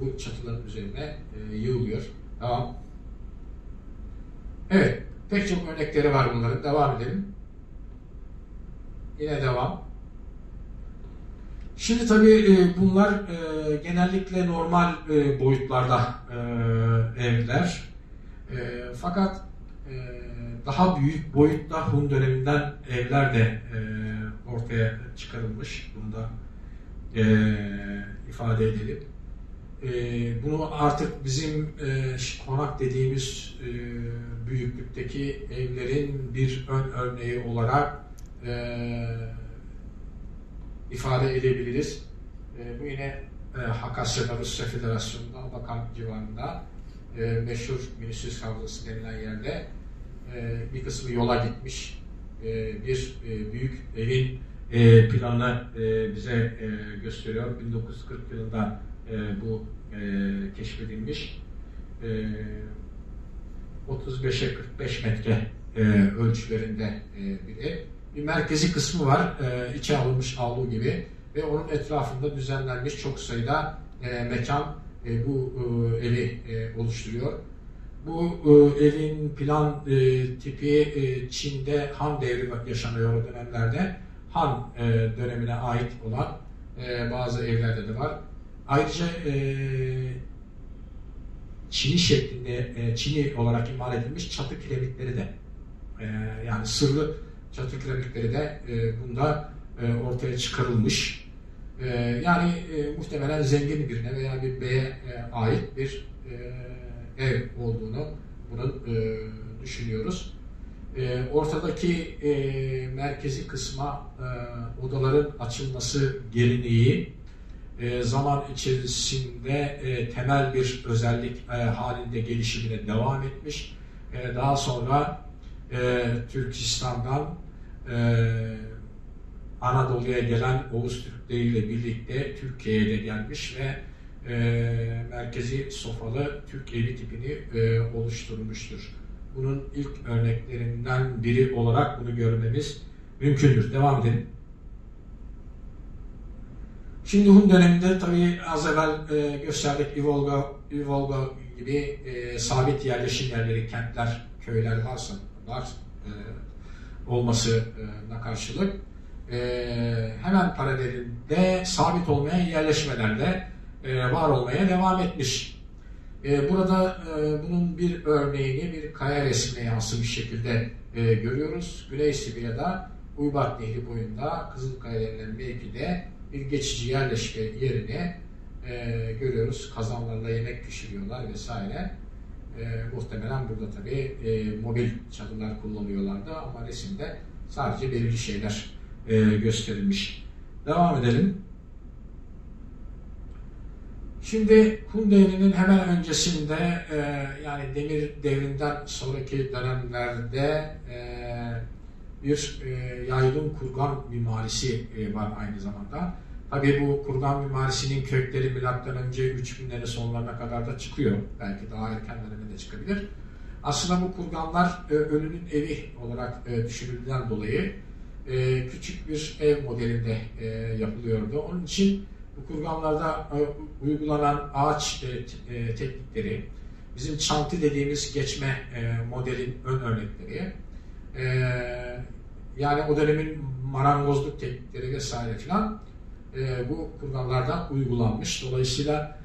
bu çatıların üzerine yığılıyor. Tamam. Evet. Pek çok örnekleri var bunların. Devam edelim. Yine devam. Şimdi tabii bunlar genellikle normal boyutlarda evler. Fakat daha büyük boyutta Hun döneminden evler de ortaya çıkarılmış. Bunu da ifade edelim. Bunu artık bizim konak dediğimiz büyüklükteki evlerin bir ön örneği olarak ifade edebiliriz. Bu yine Hakasya'da Rusya Federasyonu'nda Abakan civarında meşhur Minüsüz Havzası denilen yerde bir kısmı yola gitmiş. Bir büyük evin planını bize gösteriyor. 1940 yılında bu keşfedilmiş. 35'e 45 metre ölçülerinde bir ev. Bir merkezi kısmı var. İçe alınmış avlu gibi ve onun etrafında düzenlenmiş çok sayıda mekan bu evi oluşturuyor. Bu evin plan tipi Çin'de Han devri yaşanıyor o dönemlerde. Han dönemine ait olan bazı evlerde de var. Ayrıca Çini şeklinde, Çini olarak imal edilmiş çatı kiremitleri de yani sırlı çatı kiremitleri de bunda ortaya çıkarılmış. Yani muhtemelen zengin birine veya bir beye ait bir ev olduğunu bunun düşünüyoruz. Ortadaki merkezi kısma odaların açılması geleneği zaman içerisinde temel bir özellik halinde gelişimine devam etmiş. Daha sonra Türkistan'dan Anadolu'ya gelen Oğuz Türkleriyle birlikte Türkiye'ye de gelmiş ve merkezi sofralı Türk evi tipini oluşturmuştur. Bunun ilk örneklerinden biri olarak bunu görmemiz mümkündür. Devam edelim. Şimdi Hun döneminde tabii az evvel gösterdik Ivolga gibi sabit yerleşim yerleri, kentler, köyler var olmasına karşılık hemen paralelinde sabit olmayan yerleşmelerde var olmaya devam etmiş. Burada bunun bir örneğini bir kaya resmine yansımış şekilde görüyoruz. Güney Sibirya'da Uybat Nehri boyunda Kızılkaya denilen mevkide bir geçici yerleşke yerini görüyoruz. Kazanlarla yemek pişiriyorlar vesaire. Muhtemelen burada tabii mobil çadırlar kullanıyorlardı ama resimde sadece belirli şeyler gösterilmiş. Devam edelim. Şimdi Hun devrinin hemen öncesinde yani Demir devrinden sonraki dönemlerde bir yaygın kurgan mimarisi var aynı zamanda. Tabii bu kurgan mimarisinin kökleri milattan önce 3000'lerin sonlarına kadar da çıkıyor. Belki daha erken dönemde çıkabilir. Aslında bu kurganlar ölünün evi olarak düşünüldüğünden dolayı küçük bir ev modelinde yapılıyordu. Onun için bu kurganlarda uygulanan ağaç teknikleri, bizim çantı dediğimiz geçme modelin ön örnekleri, yani o dönemin marangozluk teknikleri vesaire filan bu kurganlarda uygulanmış. Dolayısıyla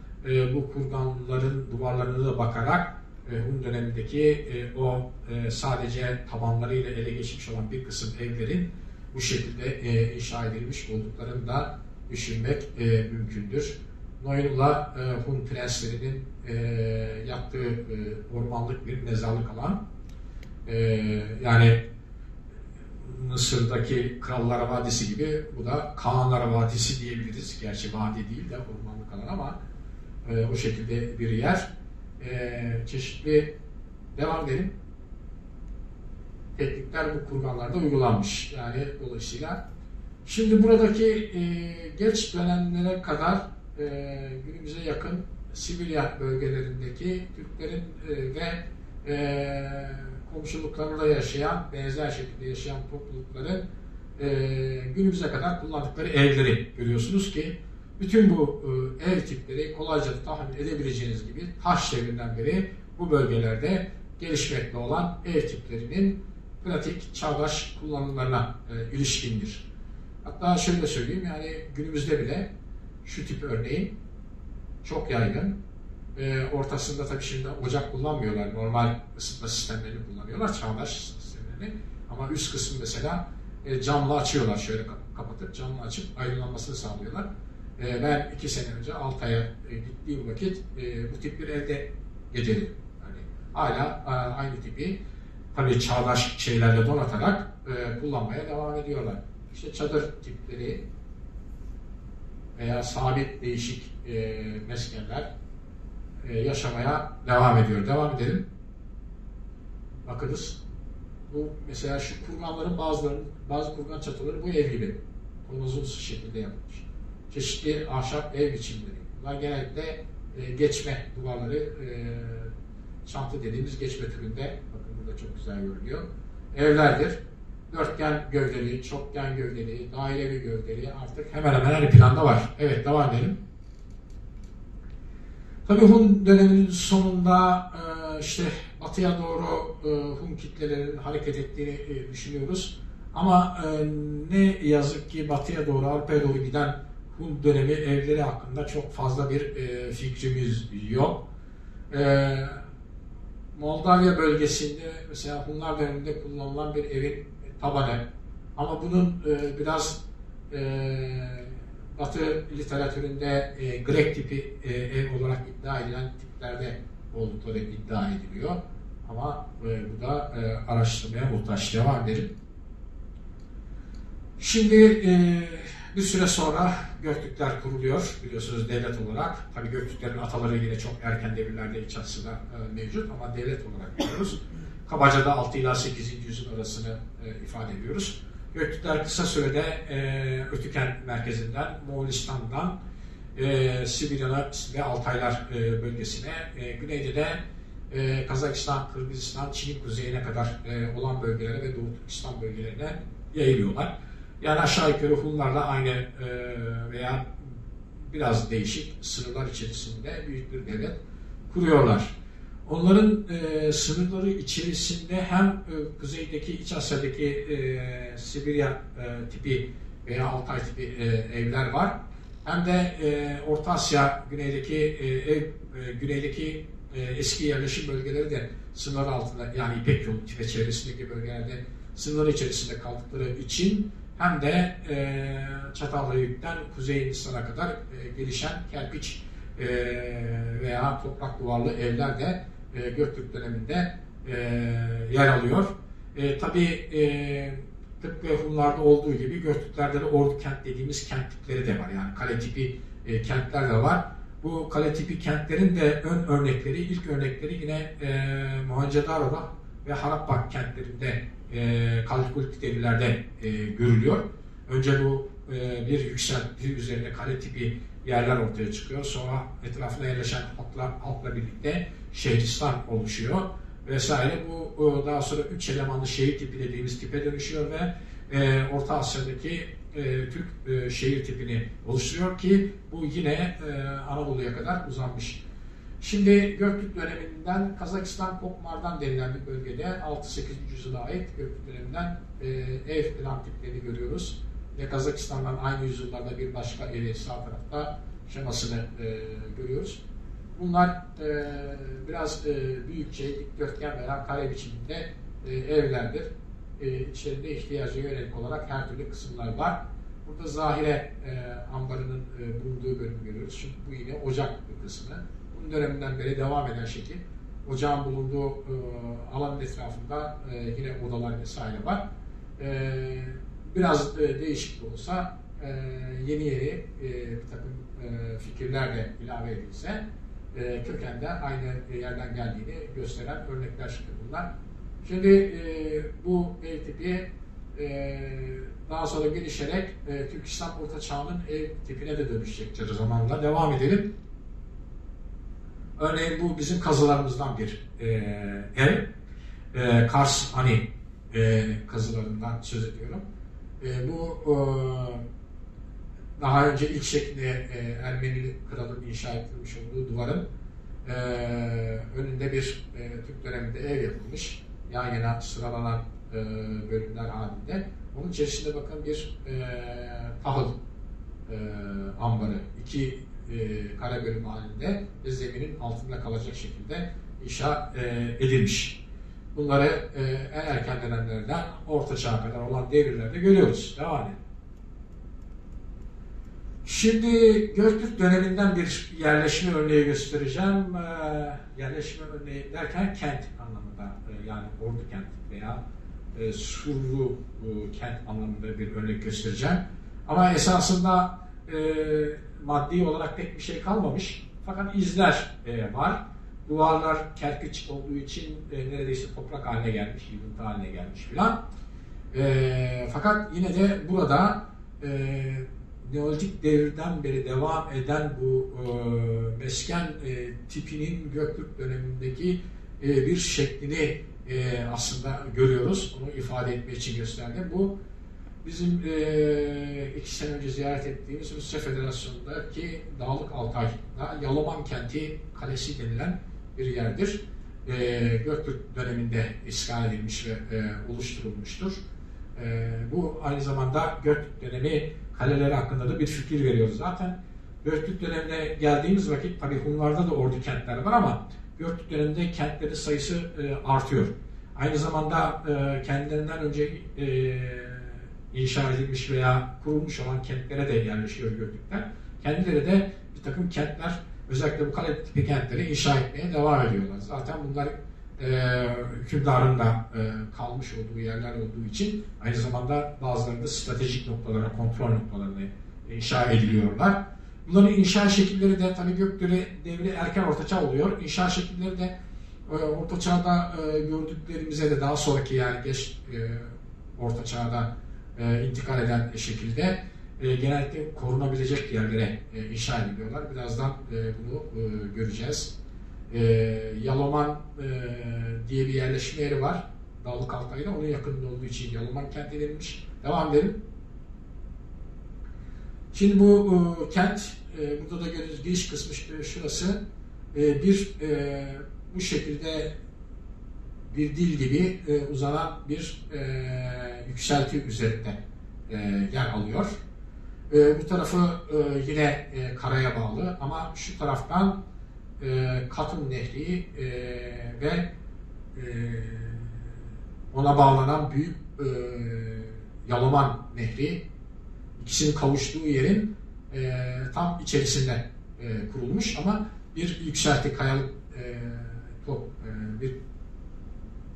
bu kurganların duvarlarına da bakarak Hun dönemindeki o sadece tabanlarıyla ele geçmiş olan bir kısım evlerin bu şekilde inşa edilmiş olduklarını da düşünmek mümkündür. Noyun'la Hun prenslerinin yaptığı ormanlık bir mezarlık alan. Yani Mısır'daki Krallara Vadisi gibi bu da Kağanlara Vadisi diyebiliriz. Gerçi vadi değil de ormanlık alan ama o şekilde bir yer. Çeşitli devam edelim. Teknikler bu kurganlarda uygulanmış. Yani dolayısıyla şimdi buradaki geç dönemlere kadar günümüze yakın Sibirya bölgelerindeki Türklerin ve komşuluklarında yaşayan, benzer şekilde yaşayan toplulukların günümüze kadar kullandıkları evleri görüyorsunuz ki bütün bu ev tipleri kolayca tahmin edebileceğiniz gibi taş devrinden beri bu bölgelerde gelişmekte olan ev tiplerinin pratik, çağdaş kullanımlarına ilişkindir. Hatta şöyle söyleyeyim, yani günümüzde bile şu tip örneğin çok yaygın. Ortasında tabii şimdi ocak kullanmıyorlar. Normal ısıtma sistemlerini kullanıyorlar. Çağdaş sistemlerini. Ama üst kısmı mesela camla açıyorlar. Şöyle kapatıp camla açıp aydınlanmasını sağlıyorlar. Ben 2 sene önce Altay'a gittiğim vakit bu tip bir evde geceledim. Yani hala aynı tipi tabii çağdaş şeylerle donatarak kullanmaya devam ediyorlar. İşte çadır tipleri veya sabit değişik meskenler yaşamaya devam ediyor. Devam edelim. Bakınız. Bu mesela şu kurganların bazı kurgan çatıları bu ev gibi. Konozumsu şekilde yapılmış. Çeşitli ahşap ev biçimleri. Bunlar genellikle geçme duvarları çantı dediğimiz geçme türünde. Bakın burada çok güzel görünüyor. Evlerdir. Dörtgen gövdeli, çokgen gövdeli, dairevi gövdeli artık hemen hemen her planda var. Evet, devam edelim. Tabii Hun döneminin sonunda işte batıya doğru Hun kitlelerinin hareket ettiğini düşünüyoruz. Ama ne yazık ki batıya doğru, Avrupa'ya doğru giden Hun dönemi evleri hakkında çok fazla bir fikrimiz yok. Moldavya bölgesinde mesela Hunlar döneminde kullanılan bir evin tabanı. Ama bunun biraz Batı literatüründe Grek tipi ev olarak iddia edilen tiplerde oldukları iddia ediliyor. Ama bu da araştırmaya muhtaç. Devam edelim. Şimdi bir süre sonra Göktürkler kuruluyor biliyorsunuz devlet olarak. Tabii Göktürklerin ataları yine çok erken devirlerde iç açısından mevcut ama devlet olarak biliyoruz. Kabaca da 6 ila 8. yüzyıl arasını ifade ediyoruz. Göktürkler kısa sürede Ötüken merkezinden, Moğolistan'dan Sibirya ve Altaylar bölgesine, güneyde de Kazakistan, Kırgızistan, Çin'in kuzeyine kadar olan bölgelere ve Doğu Türkistan bölgelerine yayılıyorlar. Yani aşağı yukarı Hunlarla aynı veya biraz değişik sınırlar içerisinde büyük bir devlet kuruyorlar. Onların sınırları içerisinde hem kuzeydeki İç Asya'daki Sibirya tipi veya Altay tipi evler var. Hem de Orta Asya güneydeki eski yerleşim bölgeleri de sınır altında, yani İpek Yolu ve çevresindeki bölgelerde sınır içerisinde kaldıkları için hem de Çatalhöyük'ten Kuzey Hindistan'a kadar gelişen kerpiç veya toprak duvarlı evler de Göktürk döneminde yer alıyor. Tabii tıpkı Hunlarda olduğu gibi Göktürklerde de ordu kent dediğimiz kent tipleri de var. Yani kale tipi kentler de var. Bu kale tipi kentlerin de ilk örnekleri yine Mohenjo-Daro'da ve Harappa kentlerinde Kalikolik devirlerde görülüyor. Önce bu bir yükselti üzerine kale tipi yerler ortaya çıkıyor. Sonra etrafına yerleşen halkla birlikte şehristan oluşuyor vesaire. Bu daha sonra 3 elemanlı şehir tipi dediğimiz tipe dönüşüyor ve Orta Asya'daki Türk şehir tipini oluşturuyor ki bu yine Anadolu'ya kadar uzanmış. Şimdi Göktürk döneminden Kazakistan Kokmar'dan denilen bir bölgede 6-8. yüzyıla ait Göktürk döneminden ev plan tiplerini görüyoruz. Ve Kazakistan'dan aynı yüzyıllarda bir başka evi sağ tarafta şemasını görüyoruz. Bunlar biraz büyükçe, dikdörtgen veya kare biçiminde evlerdir. İçlerinde ihtiyaca yönelik olarak her türlü kısımlar var. Burada zahire ambarının bulunduğu bölümü görüyoruz. Çünkü bu yine ocak bir kısmı. Bunun döneminden beri devam eden şekil. Ocağın bulunduğu alanın etrafında yine odalar vesaire var. Biraz değişik de olsa yeni bir takım fikirlerle ilave edilse kökende aynı yerden geldiğini gösteren örnekler şimdi bunlar. Şimdi bu ev tipi daha sonra gelişerek Türkistan Orta Çağ'ın ev tipine de dönüşecektir zamanla. Devam edelim. Örneğin bu bizim kazılarımızdan bir ev. Kars Ani kazılarından söz ediyorum. Bu daha önce ilk şeklinde Ermeni kralın inşa ettirmiş olduğu duvarın önünde bir Türk döneminde ev yapılmış. Yan yana sıralanan bölümler halinde. Onun içerisinde bakın bir tahıl ambarı, 2 kare bölüm halinde ve zeminin altında kalacak şekilde inşa edilmiş. Bunları en erken dönemlerden Orta Çağ'a kadar olan devirlerde görüyoruz. Devam edelim. Şimdi Göktürk döneminden bir yerleşme örneği göstereceğim. Yerleşme örneği derken kent anlamında, yani ordu kent veya surlu kent anlamında bir örnek göstereceğim. Ama esasında maddi olarak pek bir şey kalmamış. Fakat izler var. Duvarlar kerpiç olduğu için neredeyse toprak haline gelmiş, yığıntı haline gelmiş filan. Fakat yine de burada Neolitik devirden beri devam eden bu mesken tipinin Göktürk dönemindeki bir şeklini aslında görüyoruz. Onu ifade etmek için gösterdim. Bu bizim 2 sene önce ziyaret ettiğimiz Rusya Federasyonu'ndaki Dağlık Altay'da Yaloman Kenti Kalesi denilen bir yerdir. Göktürk döneminde işgal edilmiş ve oluşturulmuştur. Bu aynı zamanda Göktürk dönemi kaleleri hakkında da bir fikir veriyor zaten. Göktürk dönemine geldiğimiz vakit tabi Hunlarda da ordu kentler var ama Göktürk döneminde kentlerin sayısı artıyor. Aynı zamanda kendilerinden önce inşa edilmiş veya kurulmuş olan kentlere de yerleşiyor Göktürkler. Kendileri de bir takım kentler, özellikle bu kale tipi kentleri inşa etmeye devam ediyorlar. Zaten bunlar hükümdarın da kalmış olduğu yerler olduğu için aynı zamanda bazıları da stratejik noktalara, kontrol noktalarına inşa ediliyorlar. Bunların inşa şekilleri de tabii Göktürk devri erken Ortaçağ oluyor. İnşa şekilleri de Ortaçağ'da gördüklerimize de daha sonraki, yani geç Ortaçağ'da intikal eden şekilde genellikle korunabilecek yerlere inşa ediliyorlar. Birazdan bunu göreceğiz. Yaloman diye bir yerleşme yeri var. Dağlık Altay'da. Onun yakınında olduğu için Yaloman kenti denilmiş. Devam edelim. Şimdi bu kent, burada da görüyoruz, giriş kısmı şurası. Bu şekilde bir dil gibi uzanan bir yükselti üzerinde yer alıyor. Bu tarafı yine karaya bağlı ama şu taraftan Katım Nehri ve ona bağlanan büyük Yaloman Nehri, ikisinin kavuştuğu yerin tam içerisinde kurulmuş ama bir yükselti, kayalık bir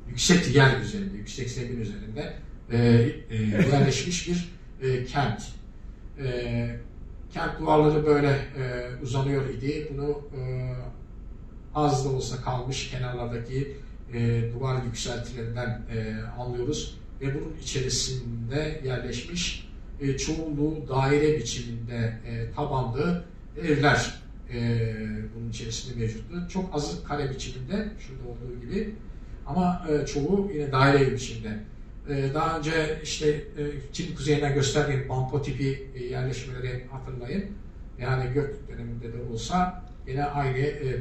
yüksek yer üzerinde, yüksek zemin üzerinde yerleşmiş bir kent. Kent duvarları böyle uzanıyor idi. Bunu az da olsa kalmış kenarlardaki duvar yükseltilerinden anlıyoruz. Ve bunun içerisinde yerleşmiş çoğunluğu daire biçiminde tabanlı evler bunun içerisinde mevcuttu. Çok azı kare biçiminde, şurada olduğu gibi. Ama çoğu yine daire biçiminde. Daha önce işte Çin kuzeyinden gösterdiğim Bampo tipi yerleşmeleri hatırlayın. Yani Göktürk döneminde de olsa yine aynı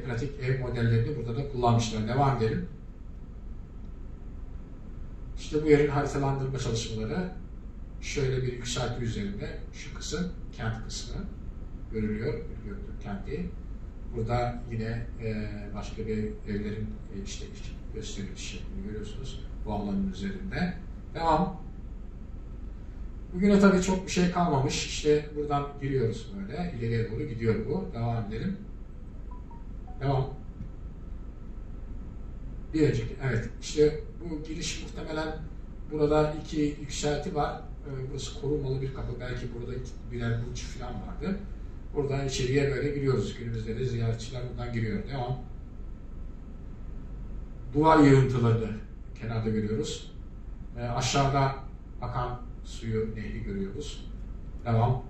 pratik ev modellerini burada da kullanmışlar. Devam edelim. İşte bu yerin haritalandırma çalışmaları şöyle bir yükselti üzerinde şu kısım, kent kısmı görülüyor. Göktürk kenti. Burada yine başka bir evlerin işte gösterilmiş şeklini görüyorsunuz bu alanın üzerinde. Devam. Bugüne tabii çok bir şey kalmamış. İşte buradan giriyoruz böyle. İleriye doğru gidiyor bu. Devam edelim. Devam. Bir önceki. Evet. İşte bu giriş muhtemelen burada iki yükselti var. Burası korumalı bir kapı. Belki burada birer burç falan vardı. Buradan içeriye böyle giriyoruz. Günümüzde de ziyaretçiler buradan giriyor. Devam. Duvar yığıntılarını kenarda görüyoruz. Aşağıda akan suyu, nehri görüyoruz. Devam.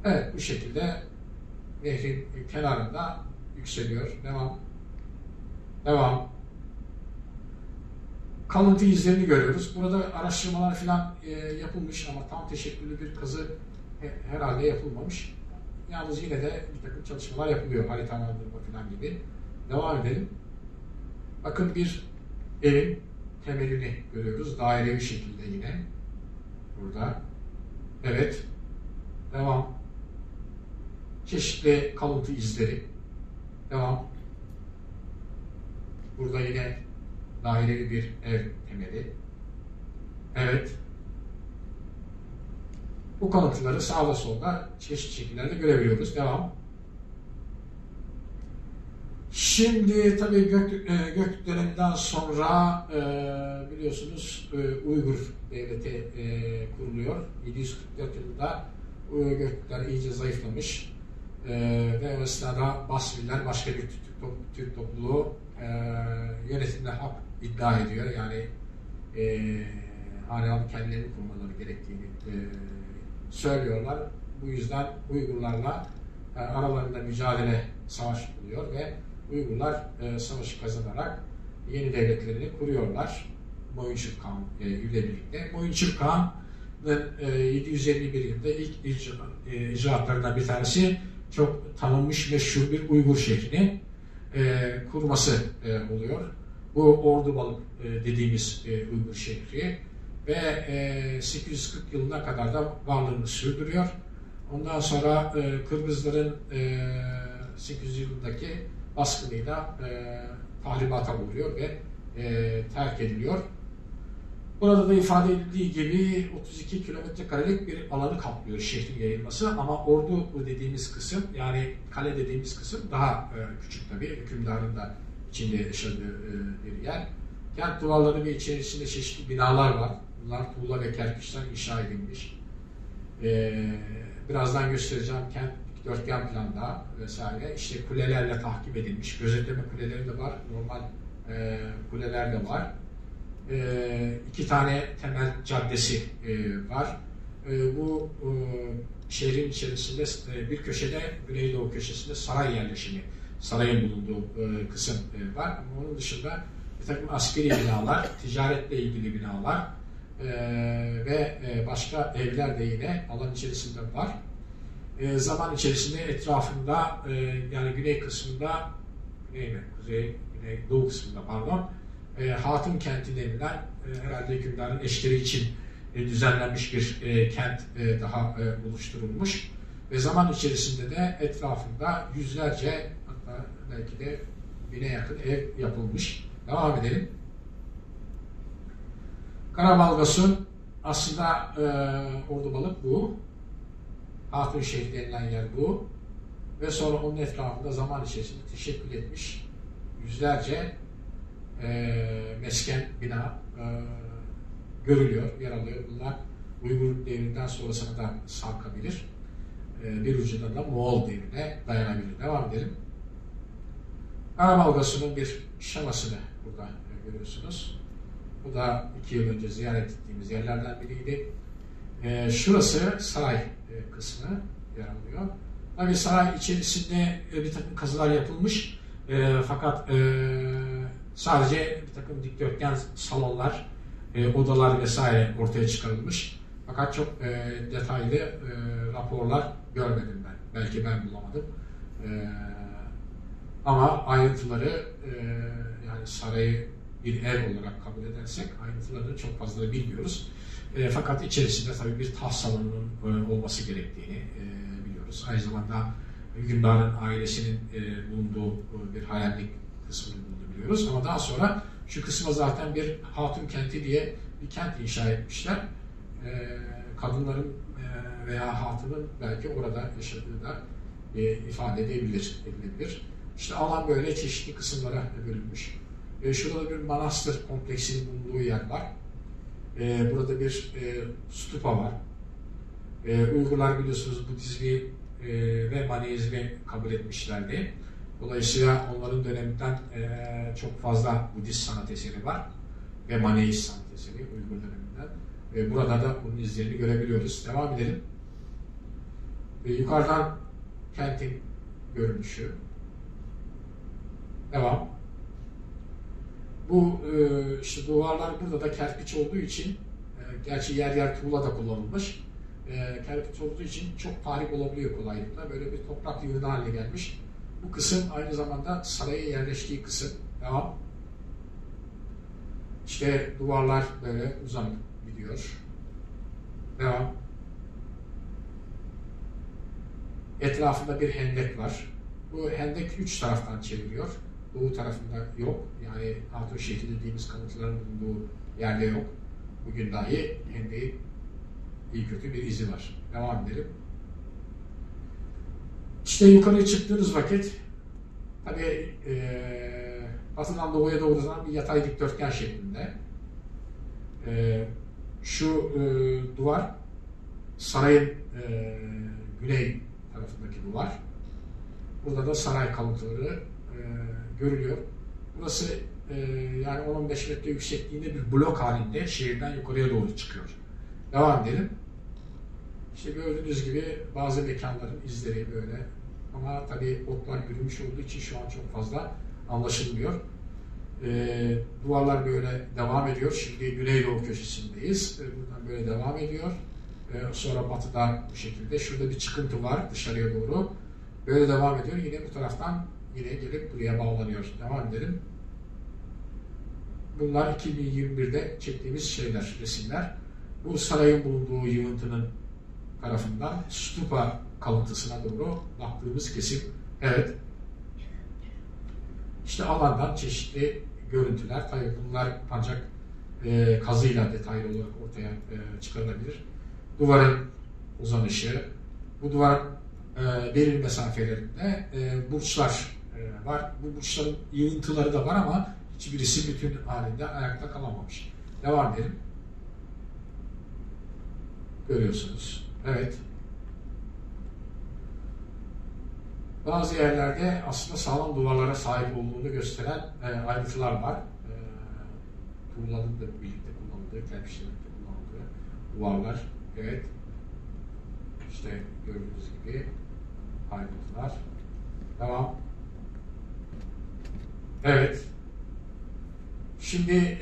Evet, bu şekilde nehrin kenarında yükseliyor. Devam. Devam. Kalıntı izlerini görüyoruz. Burada araştırmalar falan yapılmış ama tam teşekküllü bir kazı herhalde yapılmamış. Yalnız yine de bir takım çalışmalar yapılıyor. Haritalandırma falan gibi. Devam edelim. Bakın bir evin temelini görüyoruz. Dairevi şekilde yine. Burada. Evet. Devam. Çeşitli kalıntı izleri. Devam. Burada yine dairevi bir ev temeli. Evet. Bu kalıntıları sağda solda çeşitli şekillerde görebiliyoruz. Devam. Şimdi tabii Göktürk döneminden sonra biliyorsunuz Uygur devleti kuruluyor. 744 yılında Göktürkler iyice zayıflamış ve o esnada Basriler başka bir Türk topluluğu yönetimde hak iddia ediyor. Yani hala kendilerini kurmaları gerektiğini söylüyorlar. Bu yüzden Uygurlarla aralarında mücadele, savaş oluyor ve Uygurlar savaşı kazanarak yeni devletlerini kuruyorlar. Moyunçur Kağan ile birlikte. Moyunçur Kağan'ın 751 yılında ilk icraatlarından bir tanesi çok tanınmış meşhur bir Uygur şehrini kurması oluyor. Bu Ordubalık dediğimiz Uygur şehri ve 840 yılına kadar da varlığını sürdürüyor. Ondan sonra Kırgızların 800 yılındaki baskınıyla tahribata uğruyor ve terk ediliyor. Burada da ifade edildiği gibi 32 kilometre karelik bir alanı kaplıyor şehrin yayılması ama Ordu dediğimiz kısım, yani kale dediğimiz kısım daha küçük tabii. Hükümdarın da içinde yaşadığı bir yer. Kent duvarları ve içerisinde çeşitli binalar var. Bunlar tuğla ve kerpiçten inşa edilmiş. Birazdan göstereceğim, kent dörtgen planda vesaire. İşte kulelerle tahkim edilmiş. Gözetleme kuleleri de var. Normal kuleler de var. 2 tane temel caddesi var. Bu şehrin içerisinde bir köşede, Güneydoğu köşesinde saray yerleşimi, sarayın bulunduğu kısım var. Ama onun dışında bir takım askeri binalar, ticaretle ilgili binalar ve başka evler de yine alan içerisinde var. Zaman içerisinde etrafında yani güney kısmında, güney mi? Kuzey, güney, doğu kısmında pardon, Hatun kenti denilen herhalde hükümdarın eşleri için düzenlenmiş bir kent daha oluşturulmuş. Ve zaman içerisinde de etrafında yüzlerce, hatta belki de 1000'e yakın ev yapılmış. Devam edelim. Karabalgasun aslında Ordubalık bu. Hatunşehir denilen yer bu. Ve sonra onun etrafında zaman içerisinde teşekkül etmiş yüzlerce mesken, bina görülüyor, yer alıyor. Bunlar Uygur devrinden sonrasına da sarkabilir. Bir ucundan da Moğol devrine dayanabilir. Devam edelim. Karabalgasu'nun bir şemasını burada görüyorsunuz. Bu da 2 yıl önce ziyaret ettiğimiz yerlerden biriydi. Şurası saray kısmı yer alıyor. Tabii saray içerisinde bir takım kazılar yapılmış. Fakat sadece bir takım dikdörtgen salonlar, odalar vesaire ortaya çıkarılmış. Fakat çok detaylı raporlar görmedim ben. Belki ben bulamadım. Ama ayrıntıları yani sarayı bir ev olarak kabul edersek ayrıntılarını çok fazla bilmiyoruz. Fakat içerisinde tabii bir taht salonunun olması gerektiğini biliyoruz. Aynı zamanda hükümdarın ailesinin bulunduğu bir hayallik kısmını biliyoruz. Ama daha sonra şu kısma zaten bir hatun kenti diye bir kent inşa etmişler. Kadınların veya hatunun belki orada yaşadığı da ifade edilebilir. İşte alan böyle çeşitli kısımlara bölünmüş. Şurada bir manastır kompleksinin bulunduğu yer var. Burada bir stupa var. Uygurlar biliyorsunuz Budizmi ve Maneizmi kabul etmişlerdi. Dolayısıyla onların döneminden çok fazla Budist sanat eseri var ve Maneist sanat eseri Uygur döneminden. Burada da bunun izlerini görebiliyoruz. Devam edelim. Yukarıdan kentin görünüşü. Devam. Bu işte duvarlar burada da kerpiç olduğu için, gerçi yer yer tuğla da kullanılmış. Kerpiç olduğu için çok tahrip olabiliyor kolaylıkla. Böyle bir toprak yığını haline gelmiş. Bu kısım aynı zamanda saraya yerleştiği kısım. Devam. İşte duvarlar böyle uzanıp gidiyor. Devam. Etrafında bir hendek var. Bu hendek 3 taraftan çeviriyor. Doğu tarafında yok. Yani Hatunşehir dediğimiz kalıntıların bulunduğu yerde yok. Bugün dahi hendeğin iyi kötü bir izi var. Devam edelim. İşte yukarıya çıktığınız vakit tabii batıdan doğuya doğru uzanan bir yatay dikdörtgen şeklinde. Şu duvar sarayın güney tarafındaki duvar. Burada da saray kalıntıları görülüyor. Burası yani 10-15 metre yüksekliğinde bir blok halinde şehirden yukarıya doğru çıkıyor. Devam edelim. İşte gördüğünüz gibi bazı mekanların izleri böyle. Ama tabii otlar bürümüş olduğu için şu an çok fazla anlaşılmıyor. Duvarlar böyle devam ediyor. Şimdi güneydoğu köşesindeyiz. Buradan böyle devam ediyor. Sonra batıda bu şekilde. Şurada bir çıkıntı var dışarıya doğru. Böyle devam ediyor. Yine bu taraftan yine gelip buraya bağlanıyor. Devam edelim. Bunlar 2021'de çektiğimiz şeyler, resimler. Bu sarayın bulunduğu yığıntının tarafından stupa kalıntısına doğru baktığımız kesim. Evet. İşte alandan çeşitli görüntüler. Tabii bunlar ancak kazıyla detaylı olarak ortaya çıkarılabilir. Duvarın uzanışı, bu duvar belirli mesafelerinde burçlar var. Bu burçların yığıntıları da var ama hiçbirisi bütün halinde ayakta kalamamış. Devam edelim. Görüyorsunuz. Evet. Bazı yerlerde aslında sağlam duvarlara sahip olduğunu gösteren ayrıntılar var. Tuğlanın da birlikte kullanıldığı, kerpiçlerin de kullanıldığı duvarlar. Evet. İşte gördüğünüz gibi ayrıntılar. Tamam. Evet. Şimdi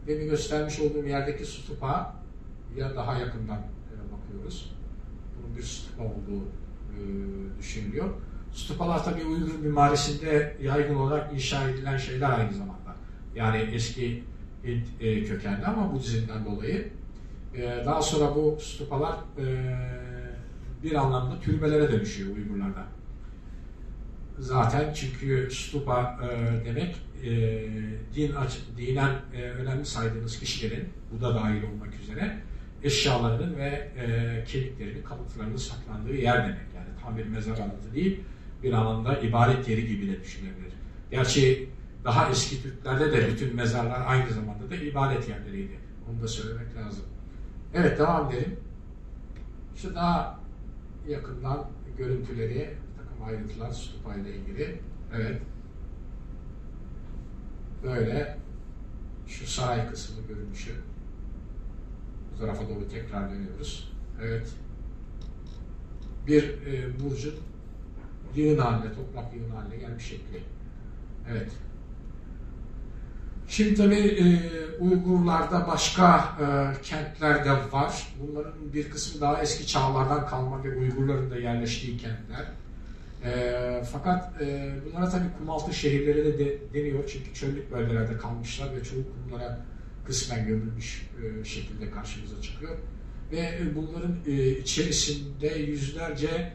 demin göstermiş olduğum yerdeki stupa ya daha yakından bakıyoruz. Bunun bir stupa olduğu düşünülüyor. Stupalar tabii Uygur mimarisinde yaygın olarak inşa edilen şeyler aynı zamanda. Yani eski Hint kökenli ama Budizm'den dolayı. Daha sonra bu stupalar bir anlamda türbelere dönüşüyor Uygurlarda. Zaten çünkü stupa demek dinen önemli saydığımız kişilerin, bu da dahil olmak üzere, eşyalarının ve kemiklerinin, kalıntılarının saklandığı yer demek. Yani tam bir mezar alanı değil, bir anlamda ibadet yeri gibi de düşünebilir. Gerçi daha eski Türklerde de bütün mezarlar aynı zamanda da ibadet yerleriydi. Onu da söylemek lazım. Evet, devam edelim. İşte daha yakından görüntüleri, bir takım ayrıntılar stupa ile ilgili. Evet. Böyle şu saray kısmı görünüşü. Bu tarafa doğru tekrar dönüyoruz. Evet. Bir burcun yığın haline, toprak yığın haline gelmiş şekli. Evet. Şimdi tabii Uygurlarda başka kentler de var. Bunların bir kısmı daha eski çağlardan kalma ve Uygurların da yerleştiği kentler. Fakat bunlara tabii kumaltı şehirleri de deniyor. Çünkü çöllük bölgelerde kalmışlar ve çoğu kumlara kısmen gömülmüş şekilde karşımıza çıkıyor. Ve bunların içerisinde yüzlerce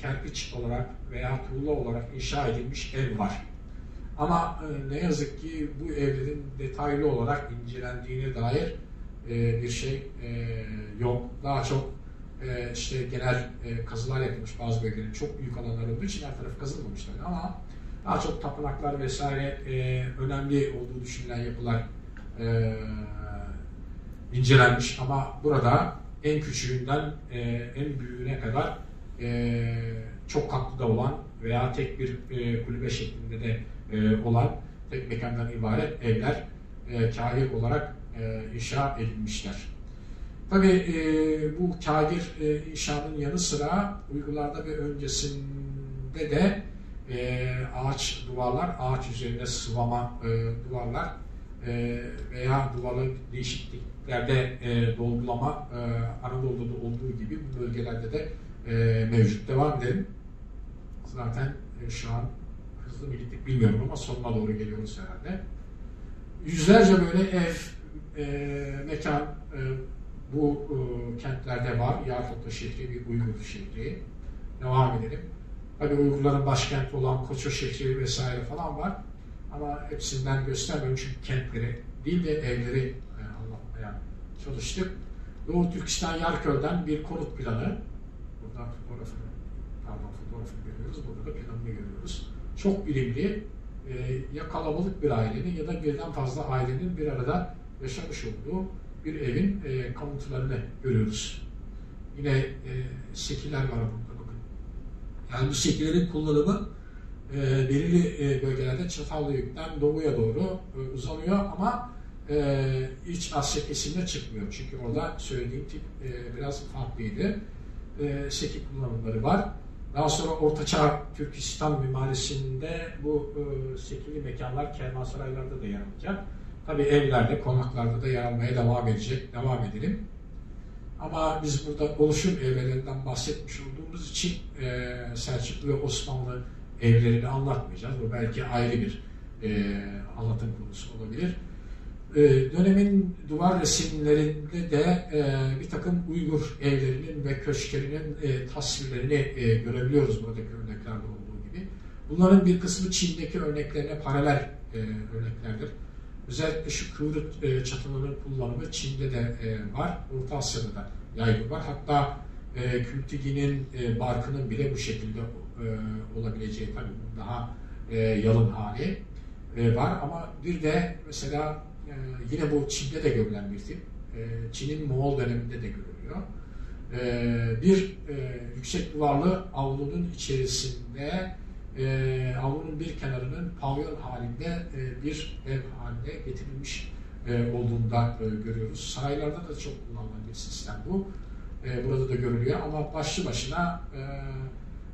kerpiç olarak veya tuğla olarak inşa edilmiş ev var. Ama ne yazık ki bu evlerin detaylı olarak incelendiğine dair bir şey yok. Daha çok işte genel kazılar yapılmış bazı bölgelerin çok büyük alanlar olduğu için her tarafı kazılmamışlar. Ama daha çok tapınaklar vesaire önemli olduğu düşünülen yapılar incelenmiş. Ama burada en küçüğünden en büyüğüne kadar çok katlı da olan veya tek bir kulübe şeklinde de olan tek mekandan ibaret evler kâhir olarak inşa edilmişler. Tabii bu kâhir inşanın yanı sıra Uygurlarda ve öncesinde de ağaç duvarlar, ağaç üzerinde sıvama duvarlar veya duvarlı değişikliklerde dolgulama Anadolu'da olduğu gibi bu bölgelerde de mevcut. Devam edelim. Zaten şu an hızlı mı gittik bilmiyorum ama sonuna doğru geliyoruz herhalde. Yüzlerce böyle ev, mekan bu kentlerde var. Yartopla şehri bir Uygur şehri. Devam edelim. Tabii Uygurların başkenti olan Koço şehri vesaire falan var. Ama hepsinden göstermiyorum çünkü kentleri değil de evleri anlatmaya çalıştık. Doğu Türkistan Yarköl'den bir konut planı. Buradan fotoğrafını görüyoruz. Burada da planını görüyoruz. Çok bilimli, ya kalabalık bir ailenin ya da birden fazla ailenin bir arada yaşamış olduğu bir evin kalıntılarını görüyoruz. Yine şekiller var burada bakın. Yani bu şekillerin kullanımı belirli bölgelerde Çatalhöyük'ten doğuya doğru uzanıyor ama İç Asya kesimine çıkmıyor. Çünkü orada söylediğim tip biraz farklıydı. Şekil kullanımları var. Daha sonra Ortaçağ Türkistan mimarisinde bu şekilli mekanlar kervansaraylarda da yer alacak. Tabii evlerde, konaklarda da yer almaya devam edecek. Devam edelim. Ama biz burada oluşum evlerinden bahsetmiş olduğumuz için Selçuklu ve Osmanlı evlerini anlatmayacağız. Bu belki ayrı bir anlatım konusu olabilir. Dönemin duvar resimlerinde de bir takım Uygur evlerinin ve köşklerinin tasvirlerini görebiliyoruz buradaki örneklerde olduğu gibi. Bunların bir kısmı Çin'deki örneklerine paralel örneklerdir. Özellikle şu kıvrık çatının kullanımı Çin'de de var, Orta Asya'da da yaygın var. Hatta Kültigi'nin barkının bile bu şekilde olabileceği tabii daha yalın hali var. Ama bir de mesela yine bu Çin'de de görülen bir tip. Çin'in Moğol döneminde de görülüyor. Bir yüksek duvarlı avlunun içerisinde avlunun bir kenarının pavyon halinde bir ev haline getirilmiş olduğunu da görüyoruz. Saraylarda da çok kullanılan bir sistem bu. Burada da görülüyor ama başlı başına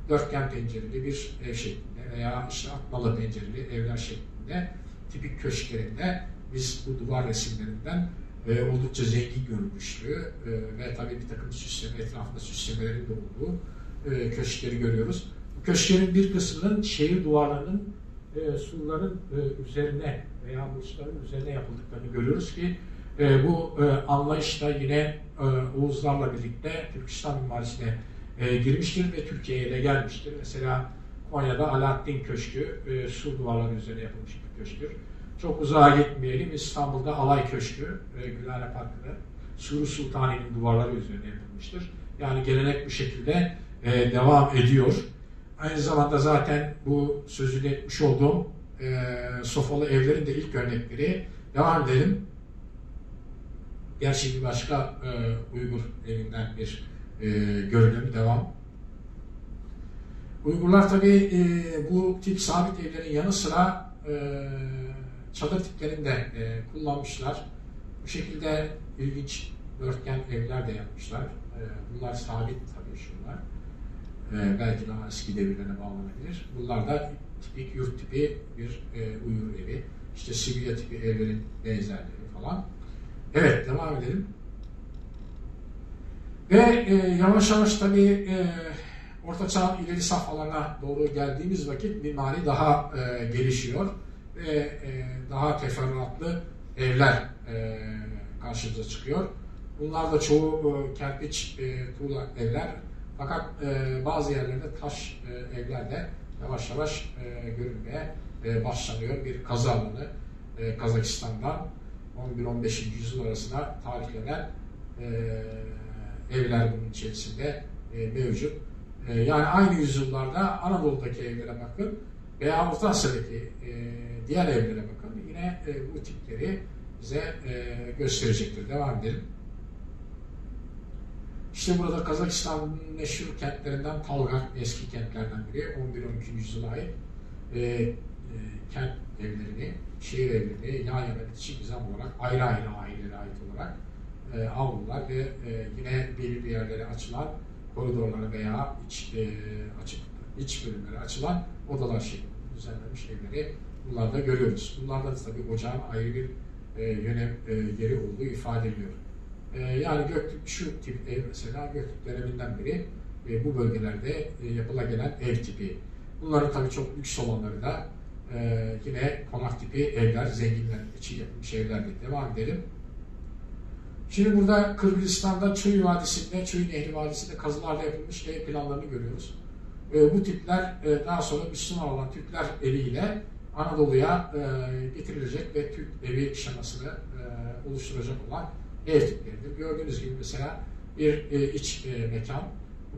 dörtgen pencereli bir ev şeklinde veya işte atmalı pencereli evler şeklinde tipik köşklerinde biz bu duvar resimlerinden oldukça zengin görünüşlü ve tabii bir takım süsleme, etrafında süslemelerin de olduğu köşkleri görüyoruz. Bu köşklerin bir kısmının şehir duvarlarının surların üzerine veya burçların üzerine yapıldıklarını görüyoruz ki bu anlayış da yine Oğuzlarla birlikte Türkistan mimarisine girmiştir ve Türkiye'ye de gelmiştir. Mesela Konya'da Alaaddin Köşkü sur duvarları üzerine yapılmış bir köşktür. Çok uzağa gitmeyelim. İstanbul'da Alay Köşkü, Gülhane Parkı'da Suru Sultani'nin duvarları üzerine yapılmıştır. Yani gelenek bu şekilde devam ediyor. Aynı zamanda zaten bu sözünü etmiş olduğum sofalı evlerin de ilk örnekleri. Devam edelim. Gerçi bir başka Uygur evinden bir görünüm devam. Uygurlar tabi bu tip sabit evlerin yanı sıra çadır tiplerini de kullanmışlar. Bu şekilde ilginç dörtgen evler de yapmışlar. Bunlar sabit tabii şunlar. Belki daha eski devirlerine bağlanabilir. Bunlar da tipik yurt tipi bir Uygur evi. İşte Sibirya tipi evlerin benzerleri falan. Evet, devam edelim. Ve yavaş yavaş tabii Orta Çağ'ın ileri safhalarına doğru geldiğimiz vakit mimari daha gelişiyor ve daha teferruatlı evler karşımıza çıkıyor. Bunlar da çoğu kerpiç tuğla evler, fakat bazı yerlerde taş evler de yavaş yavaş görülmeye başlanıyor. Bir kazı alanı Kazakistan'dan 11-15. yüzyıl arasında tarihlenen evler bunun içerisinde mevcut. Yani aynı yüzyıllarda Anadolu'daki evlere bakın veya Orta Asya'daki diğer evlere bakın. Yine bu tipleri bize gösterecektir. Devam edelim. İşte burada Kazakistan'ın meşhur kentlerinden Talgar, eski kentlerden biri, 11-12. yüzyıla ait kent evlerini, şehir evlerini yan yana bitişik nizam olarak ayrı ayrı ailelere ait olarak avlular ve yine belirli yerlere açılan koridorlara veya iç bölümlere açılan odalar şeklinde düzenlenmiş evleri bunlarda görüyoruz. Bunlarda da tabii ocağın ayrı bir yeri olduğu ifade ediliyor. Yani Göktürk, şu tip ev mesela Göktürk döneminden beri bu bölgelerde yapılabilen ev tipi. Bunların tabii çok lüks olanları da yine konak tipi evler, zenginler için yapılmış evlerle devam edelim. Şimdi burada Kırgızistan'da Çuy Vadisi'nde, Çuy Nehri Vadisi'nde kazılarla yapılmış ev planlarını görüyoruz. Bu tipler daha sonra Müslüman olan Türkler eliyle Anadolu'ya getirilecek ve Türk evi şemasını oluşturacak olan ev tipleridir. Gördüğünüz gibi mesela bir iç mekan,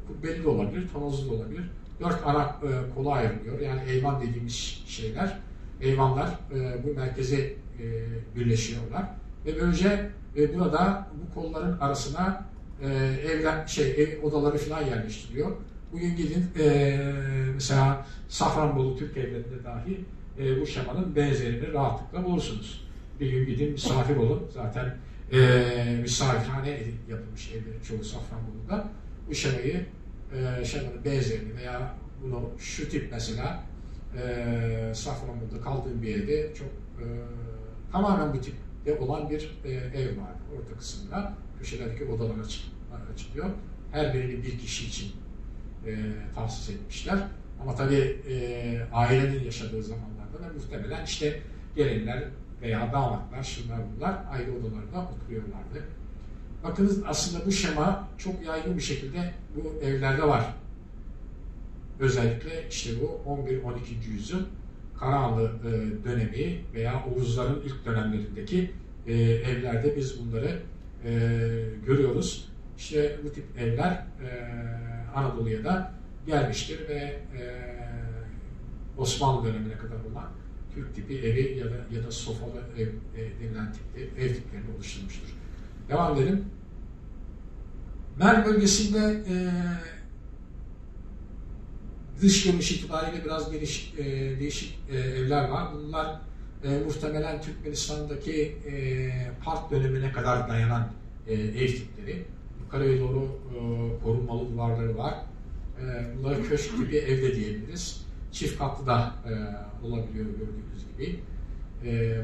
kubbeli de olabilir, tonozlu da olabilir. 4 ana kola ayrılıyor. Yani eyvan dediğimiz şeyler, eyvanlar bu merkeze birleşiyorlar. Ve böylece burada bu kolların arasına ev odaları falan yerleştiriliyor. Bugün gidin mesela Safranbolu Türk evlerinde dahi bu şemanın benzerini rahatlıkla bulursunuz. Bir gün gidin misafir olun. Zaten misafirhane yapılmış evlerin çoğu Safranbolu'da. Bu şemanın benzerini veya bunu şu tip mesela Safranbolu'da kaldığım bir evde çok tamamen bu tipte olan bir ev var. Orta kısımda köşelerdeki odalar açılıyor. Her birini bir kişi için tahsis etmişler. Ama tabii ailenin yaşadığı zamanlarda da muhtemelen işte gelinler veya damatlar, şunlar bunlar ayrı odalarda oturuyorlardı. Bakınız aslında bu şema çok yaygın bir şekilde bu evlerde var. Özellikle işte bu 11-12. yüzyıl Karahanlı dönemi veya Oğuzların ilk dönemlerindeki evlerde biz bunları görüyoruz. İşte bu tip evler Anadolu'ya da gelmiştir ve Osmanlı dönemine kadar olan Türk tipi evi ya da sofalı ev denilen ev tiplerini oluşturmuştur. Devam edelim. Mer bölgesinde dış görünüş itibariyle biraz değişik evler var. Bunlar muhtemelen Türkmenistan'daki Part dönemine kadar dayanan ev tipleri. Yukarıya doğru korunmalı duvarları var. Bunlara köşk tipi ev de diyebiliriz. Çift katlı da olabiliyor gördüğünüz gibi.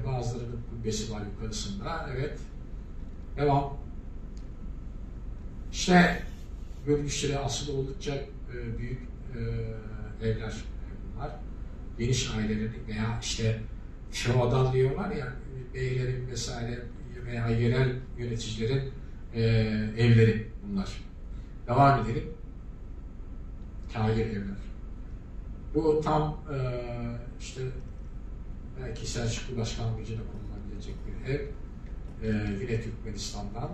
Bazılarının kubbesi var yukarısında. Evet. Devam. İşte görünüşleri aslında oldukça büyük evler bunlar. geniş ailelerin veya işte feodal diyorlar ya, beylerin vesaire veya yerel yöneticilerin evleri bunlar. Devam edelim. Kâgir evler. Bu tam işte belki Selçuklu başlangıcına konulabilecek bir ev. Yine Türkmenistan'dan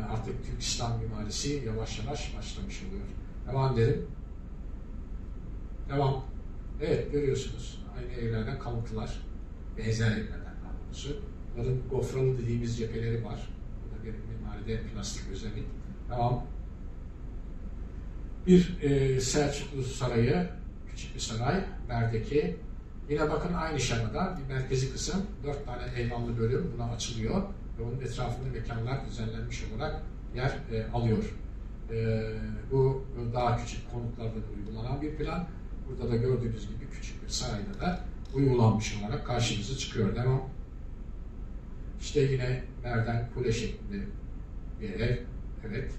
artık Türk İslam mimarisi yavaş yavaş başlamış oluyor. Devam edelim. Devam. Evet, görüyorsunuz. Aynı evlerden kalıntılar. Benzer evlerden daha doğrusu. Bunların gofralı dediğimiz cepheleri var. Bu da bir mimaride plastik özellik. Devam. Bir Selçuklu sarayı, küçük bir saray, Merdeki. Yine bakın aynı şemada bir merkezi kısım, 4 tane eyvanlı bölüm buna açılıyor ve onun etrafında mekanlar düzenlenmiş olarak yer alıyor. Bu daha küçük konutlarda da uygulanan bir plan. Burada da gördüğünüz gibi küçük bir sarayda da uygulanmış olarak karşımıza çıkıyor. Devam. İşte yine merdan kule şeklinde bir ev. Evet.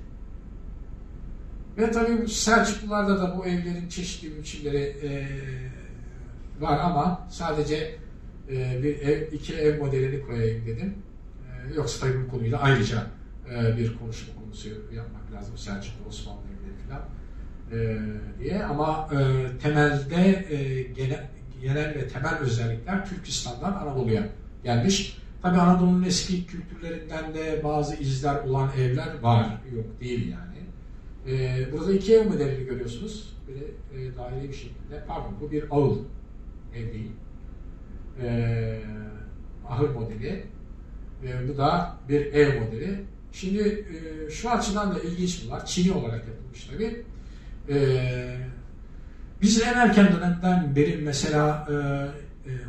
Ve tabii Selçuklularda da bu evlerin çeşitli biçimleri var ama sadece bir ev, iki ev modelini koyayım dedim. Yoksa tabii bu konuyla ayrıca bir konuşma konusu yapmak lazım. Selçuklu, Osmanlı evleri falan diye. Ama temelde genel ve temel özellikler Türkistan'dan Anadolu'ya gelmiş. Tabii Anadolu'nun eski kültürlerinden de bazı izler olan evler var. Yok değil yani. Burada iki ev modelini görüyorsunuz. Böyle daireli bir şekilde. Pardon, bu bir ağıl. Ev değil. Ahır modeli. Bu da bir ev modeli. Şimdi şu açıdan da ilginç bunlar. Çini olarak yapılmış tabii. Biz en erken dönemden beri mesela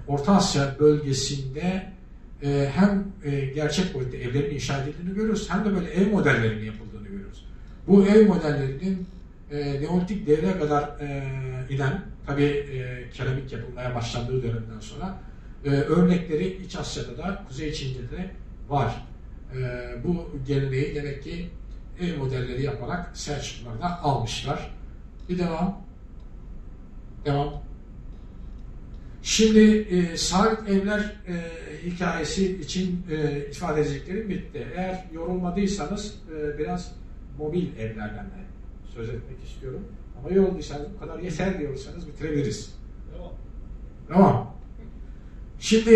Orta Asya bölgesinde hem gerçek boyutta evlerin inşa edildiğini görüyoruz, hem de böyle ev modellerinin yapıldığını görüyoruz. Bu ev modellerinin Neolitik devre kadar inen, tabii keramik yapılmaya başlandığı dönemden sonra örnekleri İç Asya'da da, Kuzey Çin'de de var. Bu geleneği demek ki ev modelleri yaparak Selçuklular da almışlar. Bir devam. Devam. Şimdi sabit evler hikayesi için ifade edeceklerim bitti. Eğer yorulmadıysanız biraz mobil evlerden de söz etmek istiyorum. Ama yorulduysanız bu kadar yeter diyorsanız bitirebiliriz. Devam. Tamam. Şimdi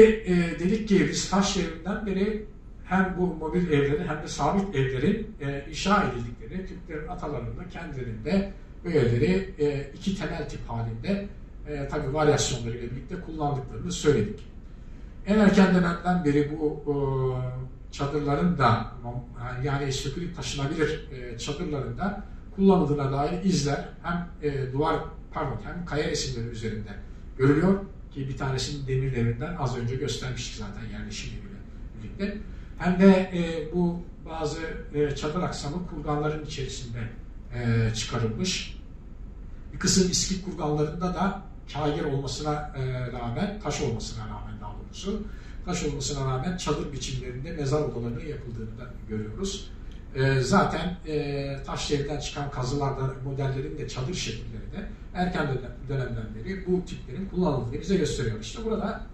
dedik ki biz taş devrinden beri hem bu mobil evlerin hem de sabit evlerin inşa edildikleri, Türklerin atalarının da kendilerinde bu evleri iki temel tip halinde tabii varyasyonlarıyla birlikte kullandıklarını söyledik. En erken dönemden beri bu çadırların da yani sökülüp taşınabilir çadırların da kullanıldığına dair izler hem hem kaya resimleri üzerinde görülüyor ki bir tanesini demir devrinden az önce göstermiştik zaten yerleşimiyle birlikte. Hem de bu bazı çadır aksamı kurganların içerisinde çıkarılmış. Bir kısım İskit kurganlarında da kâgir olmasına rağmen, taş olmasına rağmen daha doğrusu, taş olmasına rağmen çadır biçimlerinde mezar odalarının yapıldığını da görüyoruz. Zaten taş devrinden çıkan kazılarda modellerin de çadır şekilleri de erken dönemden beri bu tiplerin kullanıldığını bize gösteriyor. İşte burada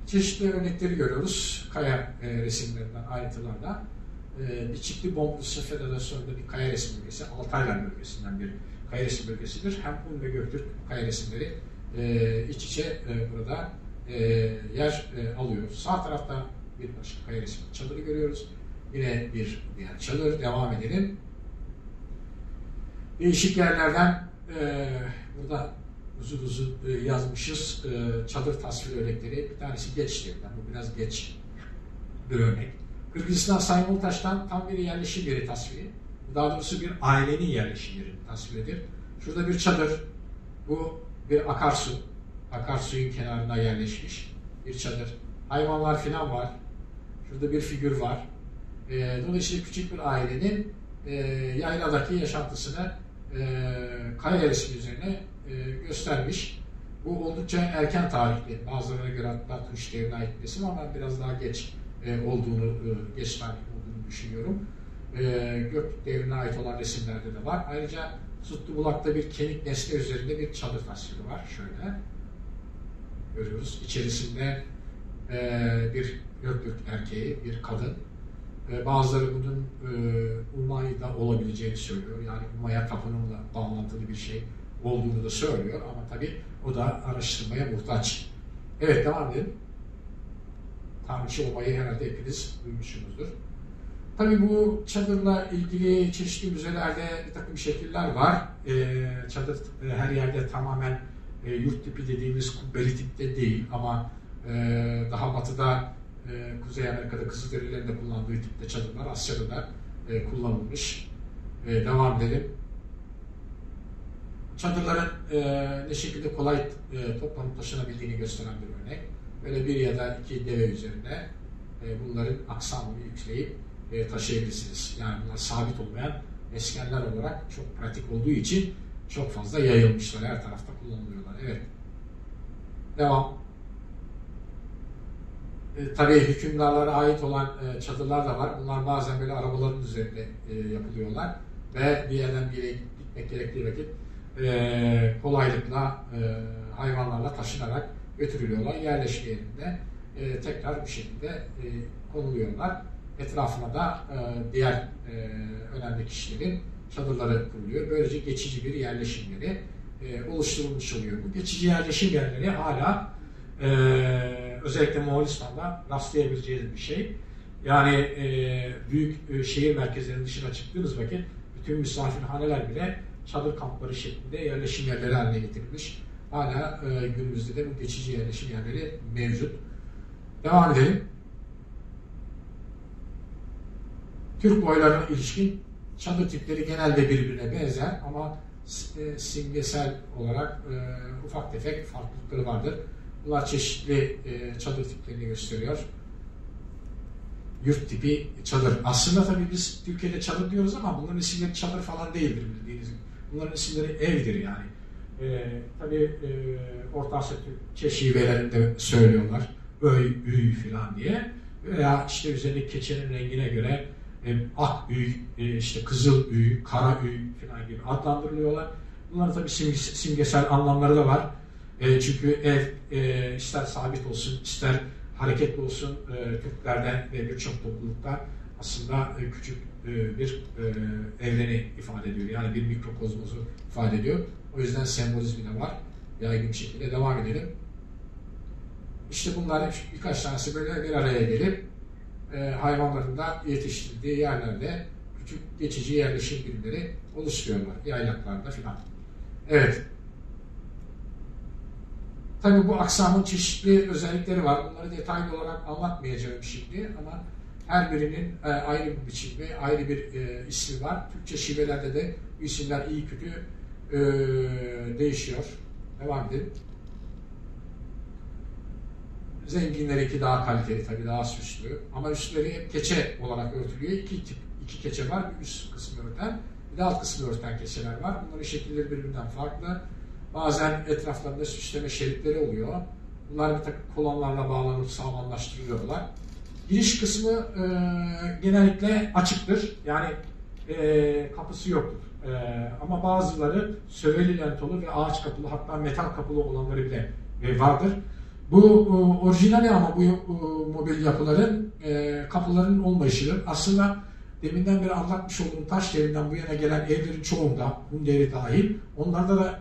çeşitli örnekleri görüyoruz kaya resimlerinden, ayrıntılarda. Bir çiftli Bombrusya Federasyonu'nda bir kaya resim bölgesi, Altaylar bölgesinden bir kaya resim bölgesidir. Hem Hun ve Göktürk kaya resimleri iç içe burada yer alıyor. Sağ tarafta bir başka kaya resim çadırı görüyoruz. Yine bir diğer çadır. Devam edelim. Değişik yerlerden burada uzun yazmışız. Çadır tasvir örnekleri. Bir tanesi geç devrinden. Bu biraz geç bir örnek. Kırgızistan Saymurtaş'tan tam bir yerleşim yeri tasviri. Daha doğrusu bir ailenin yerleşim yeri tasviridir. Şurada bir çadır. Bu bir akarsu. Akarsuyun kenarına yerleşmiş bir çadır. Hayvanlar filan var. Şurada bir figür var. Dolayısıyla küçük bir ailenin yayladaki yaşantısını kaya resmi üzerine göstermiş. Bu oldukça erken tarihli. Bazılarına göre hatta Tunç devrine ait bir resim ama ben biraz daha geç geç tarihli olduğunu düşünüyorum. Göktürk devrine ait olan resimlerde de var. Ayrıca Zutlubulak'ta bir kemik nesne üzerinde bir çadır tasviri var. Şöyle görüyoruz. İçerisinde bir Göktürk erkeği, bir kadın. Bazıları bunun Umay'ı da olabileceğini söylüyor. Yani Umay'a tapınımla bağlantılı bir şey olduğunu da söylüyor. Ama tabii o da araştırmaya muhtaç. Evet, devam edelim. Tanrıçı Umay'ı herhalde hepiniz duymuşsunuzdur. Tabii bu çadırla ilgili çeşitli müzelerde bir takım şekiller var. Çadır her yerde tamamen yurt tipi dediğimiz kubbeli tipte değil ama daha batıda Kuzey Amerika'da Kızılderililerin de kullandığı tipte çadırlar Asya'da da kullanılmış. Devam edelim. Çadırların ne şekilde kolay toplanıp taşınabildiğini gösteren bir örnek. Böyle bir ya da iki deve üzerine bunların aksamını yükleyip taşıyabilirsiniz. Yani bunlar sabit olmayan meskenler olarak çok pratik olduğu için çok fazla yayılmışlar. Her tarafta kullanılıyorlar. Evet. Devam. Tabii hükümdarlara ait olan çadırlar da var. Bunlar bazen böyle arabaların üzerinde yapılıyorlar. Ve bir yerden bir yere gitmek gerektiği vakit kolaylıkla hayvanlarla taşınarak götürülüyorlar. Yerleşme yerinde tekrar bu şekilde konuluyorlar. Etrafına da diğer önemli kişilerin çadırları kuruluyor. Böylece geçici bir yerleşim yeri oluşturulmuş oluyor. Bu geçici yerleşim yerleri hala özellikle Moğolistan'da rastlayabileceğiniz bir şey. Yani büyük şehir merkezlerinin dışına çıktığınız vakit bütün misafirhaneler bile çadır kampları şeklinde yerleşim yerleri haline getirilmiş. Hala günümüzde de bu geçici yerleşim yerleri mevcut. Devam edelim. Türk boylarına ilişkin çadır tipleri genelde birbirine benzer ama simgesel olarak ufak tefek farklılıkları vardır. Bunlar çeşitli çadır tiplerini gösteriyor. Yurt tipi çadır. Aslında tabii biz Türkiye'de çadır diyoruz ama bunların isimleri çadır falan değildir bildiğiniz gibi. Bunların isimleri evdir yani. Tabii Orta Asya Türkçe şivelerinde söylüyorlar. Öy, üy falan diye. Veya işte üzerindeki keçenin rengine göre ak üy, işte kızıl üy, kara üy falan gibi adlandırılıyorlar. Bunların tabii simgesel anlamları da var. Çünkü ev ister sabit olsun, ister hareketli olsun Türklerde ve birçok toplulukta aslında küçük bir evreni ifade ediyor. Yani bir mikrokozmosu ifade ediyor. O yüzden sembolizmi de var. Yaygın bir şekilde devam edelim. İşte bunlar birkaç tanesi böyle bir araya gelip hayvanların da yetiştirildiği yerlerde küçük geçici yerleşim birimleri oluşturuyorlar. Yaylaklarda filan. Evet. Tabii bu aksamın çeşitli özellikleri var. Bunları detaylı olarak anlatmayacağım şimdi ama her birinin ayrı bir biçimi, ayrı bir ismi var. Türkçe şivelerde de bu isimler iyi kötü değişiyor. Devam edelim. Zenginlerinki daha kaliteli tabii, daha süslü. Ama üstleri hep keçe olarak örtülüyor. İki keçe var. Bir üst kısmı örten, bir de alt kısmı örten keçeler var. Bunların şekilleri birbirinden farklı. Bazen etraflarında süsleme şeritleri oluyor. Bunlar bir takım kolonlarla bağlanıp sağlamlaştırılıyorlar. Giriş kısmı genellikle açıktır. Yani kapısı yoktur. Ama bazıları söveli lentolu ve ağaç kapılı, hatta metal kapılı olanları bile vardır. Bu orijinali ama bu mobil yapıların kapılarının olmayışıdır. Aslında deminden beri anlatmış olduğum taş devrinden bu yana gelen evlerin çoğunda, Hun devri dahil, onlarda da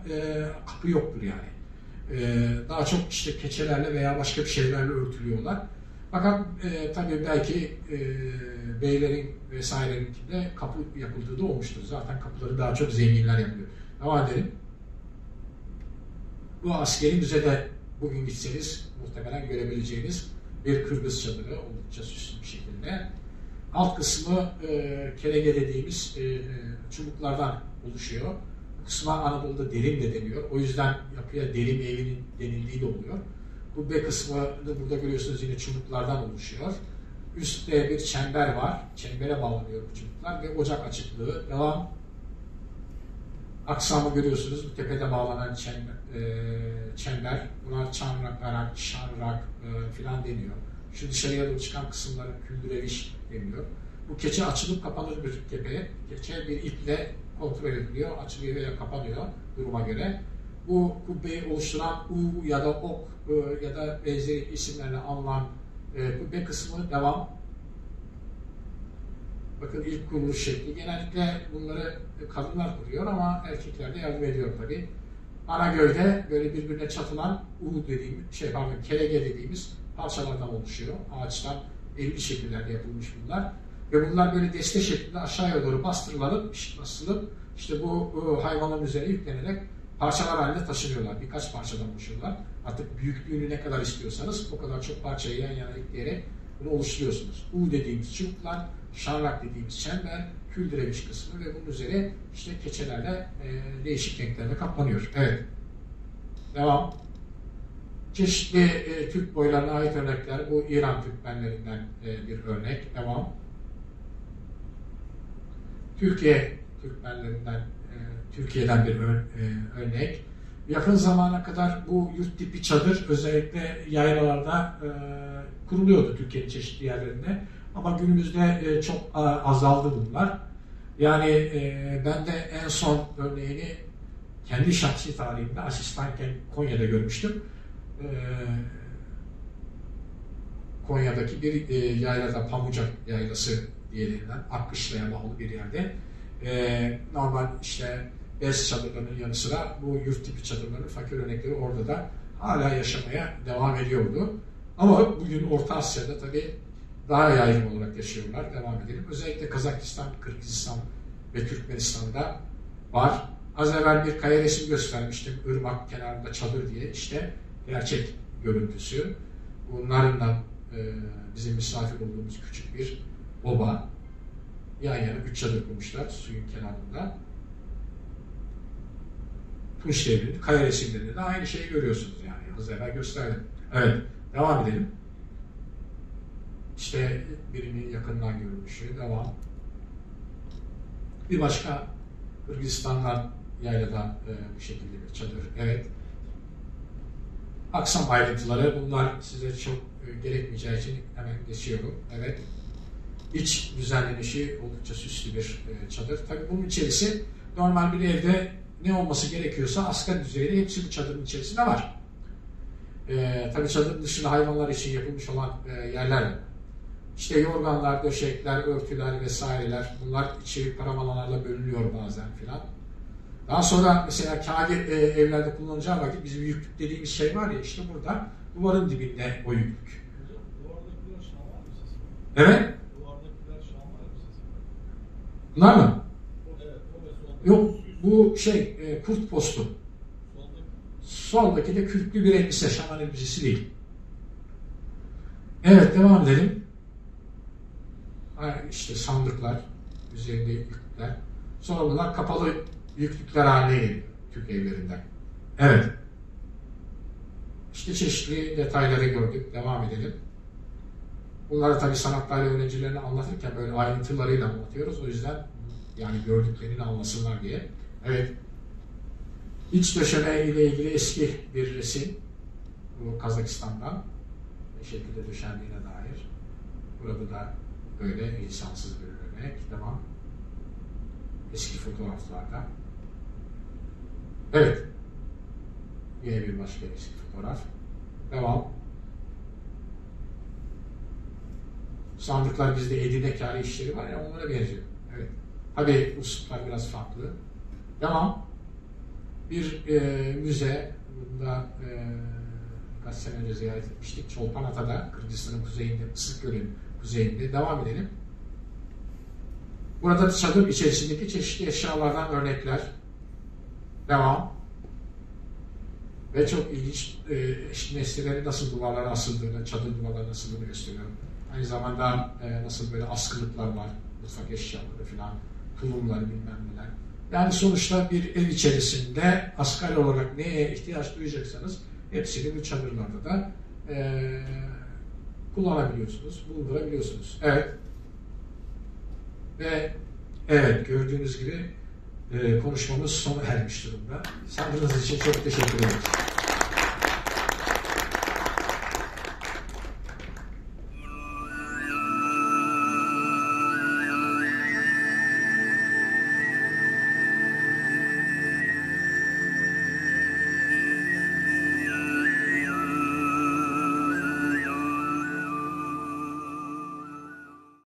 kapı yoktur yani. Daha çok işte keçelerle veya başka bir şeylerle örtülüyorlar. Fakat tabii belki beylerin vesaireninkinde kapı yapıldığı da olmuştur. Zaten kapıları daha çok zenginler yapıyor. Devam edelim. Bu askeri müzede bugün gitseniz muhtemelen görebileceğiniz bir Kırgız çadırı, oldukça süslü bir şekilde. Alt kısmı kerege dediğimiz çubuklardan oluşuyor. Bu kısma Anadolu'da derim de deniyor. O yüzden yapıya derim evinin denildiği de oluyor. Bu B kısmı burada görüyorsunuz yine çubuklardan oluşuyor. Üstte bir çember var. Çembere bağlanıyor bu çubuklar ve ocak açıklığı. Devam. Aksamı görüyorsunuz. Bu tepede bağlanan çember. Bunlar çamrak, şarrak filan deniyor. Şu dışarıya doğru çıkan kısımlara küldüreviş deniyor. Bu keçe açılıp kapanır bir tepeye. Keçe bir iple kontrol ediliyor, açılıyor veya kapanıyor duruma göre. Bu kubbeyi oluşturan U ya da ok ya da benzeri isimlerle anılan kubbe kısmı devam. Bakın ilk kuruluş şekli. Genellikle bunları kadınlar kuruyor ama erkekler de yardım ediyor tabii. Ana gövde böyle birbirine çatılan U dediğimiz, kelege dediğimiz parçalardan oluşuyor. Ağaçtan belli şekillerde yapılmış bunlar. Ve bunlar böyle deste şeklinde aşağıya doğru basılıp işte bu hayvanların üzerine yüklenerek parçalar halinde taşınıyorlar. Birkaç parçadan oluşuyorlar. Artık büyüklüğünü ne kadar istiyorsanız o kadar çok parçayı yan yana ekleyerek bunu oluşturuyorsunuz. U dediğimiz çubuklar, şarrak dediğimiz çember, kül diremiş kısmı ve bunun üzeri işte keçelerle değişik renklerle kaplanıyor. Evet. Devam. Çeşitli Türk boylarına ait örnekler. Bu İran Türkmenlerinden bir örnek. Devam. Türkiye Türkmenlerinden, Türkiye'den bir örnek. Yakın zamana kadar bu yurt tipi çadır özellikle yaylalarda kuruluyordu Türkiye'nin çeşitli yerlerinde. Ama günümüzde çok azaldı bunlar. Yani ben de en son örneğini kendi şahsi tarihimde asistanken Konya'da görmüştüm. Konya'daki bir yaylada, Pamucak Yaylası diyelerinden, Akkışla'ya bağlı bir yerde. Normal işte bez çadırlarının yanı sıra bu yurt tipi çadırların fakir örnekleri orada da hala yaşamaya devam ediyordu. Ama bugün Orta Asya'da tabii daha yaygın olarak yaşıyorlar. Devam edelim. Özellikle Kazakistan, Kırgızistan ve Türkmenistan'da var. Az evvel bir kaya resim göstermiştim. Irmak kenarında çadır diye. İşte gerçek görüntüsü. Bunların da bizim misafir olduğumuz küçük bir oba. Yan yana 3 çadır kurmuşlar suyun kenarında. Tunç devrinde, kaya resimlerinde de aynı şeyi görüyorsunuz yani. Az evvel gösterdim. Evet. Devam edelim. İşte birinin yakından görülmüşü. Devam. Bir başka Kırgızistan'dan yaylada bu şekilde bir çadır. Evet. Aksam ayrıntıları. Bunlar size çok gerekmeyeceği için hemen geçiyorum. Evet. İç düzenlenişi oldukça süslü bir çadır. Tabii bunun içerisi normal bir evde ne olması gerekiyorsa asgari düzeyde hepsi bu çadırın içerisinde var. Tabii çadırın dışında hayvanlar için yapılmış olan yerler var. İşte yorganlar, döşekler, örtüler vesaireler, bunlar içeri paramanalarla bölünüyor bazen filan. Daha sonra mesela kâgi evlerde kullanacağı vakit bizim yüklük dediğimiz şey var ya, işte burada duvarın dibinde o yüklük. Duvardakiler şu an var mı siz? Evet. Duvardakiler şu an var mı siz? Bunlar mı? Evet, o ve soldaki. Yok, bu kurt postu. Soldaki. Soldaki de kürklü bir elbise, şaman elbisesi değil. Evet, devam edelim. İşte sandıklar, üzerinde yüklükler. Sonra bunlar kapalı yüklükler haline geliyor Türk evlerinden. Evet. İşte çeşitli detayları gördük. Devam edelim. Bunları tabii sanatlarla öğrencilerine anlatırken böyle ayrıntılarıyla anlatıyoruz. O yüzden yani gördüklerini anlasınlar diye. Evet. İç döşeme ile ilgili eski bir resim. Bu Kazakistan'dan. Ne şekilde döşendiğine dair. Burada da böyle insansız bir örnek. Tamam. Eski fotoğraflarda. Evet. Yine bir başka eski fotoğraf. Devam. Sandıklar bizde Edirne kârı işleri var ya, onlara benziyor. Evet. Tabii usluplar biraz farklı. Devam. Bir müze. Bunda kaç sene önce ziyaret etmiştik. Çolpanata'da, Kırgızistan'ın kuzeyinde, Isıkgöl'ün kuzeyinde. Devam edelim. Burada çadır içerisindeki çeşitli eşyalardan örnekler. Devam. Ve çok ilginç nesneleri nasıl duvarlara asıldığını, çadır duvarlarına asıldığını gösteriyor. Aynı zamanda nasıl böyle askılıklar var, mutfak eşyaları falan, tulumlar bilmem neler. Yani sonuçta bir ev içerisinde asgari olarak neye ihtiyaç duyacaksanız hepsini bu çadırlarda da kullanabiliyorsunuz, bulundurabiliyorsunuz. Evet. Ve evet, gördüğünüz gibi konuşmamız sona ermiş durumda. Sabrınız için çok teşekkür ederiz.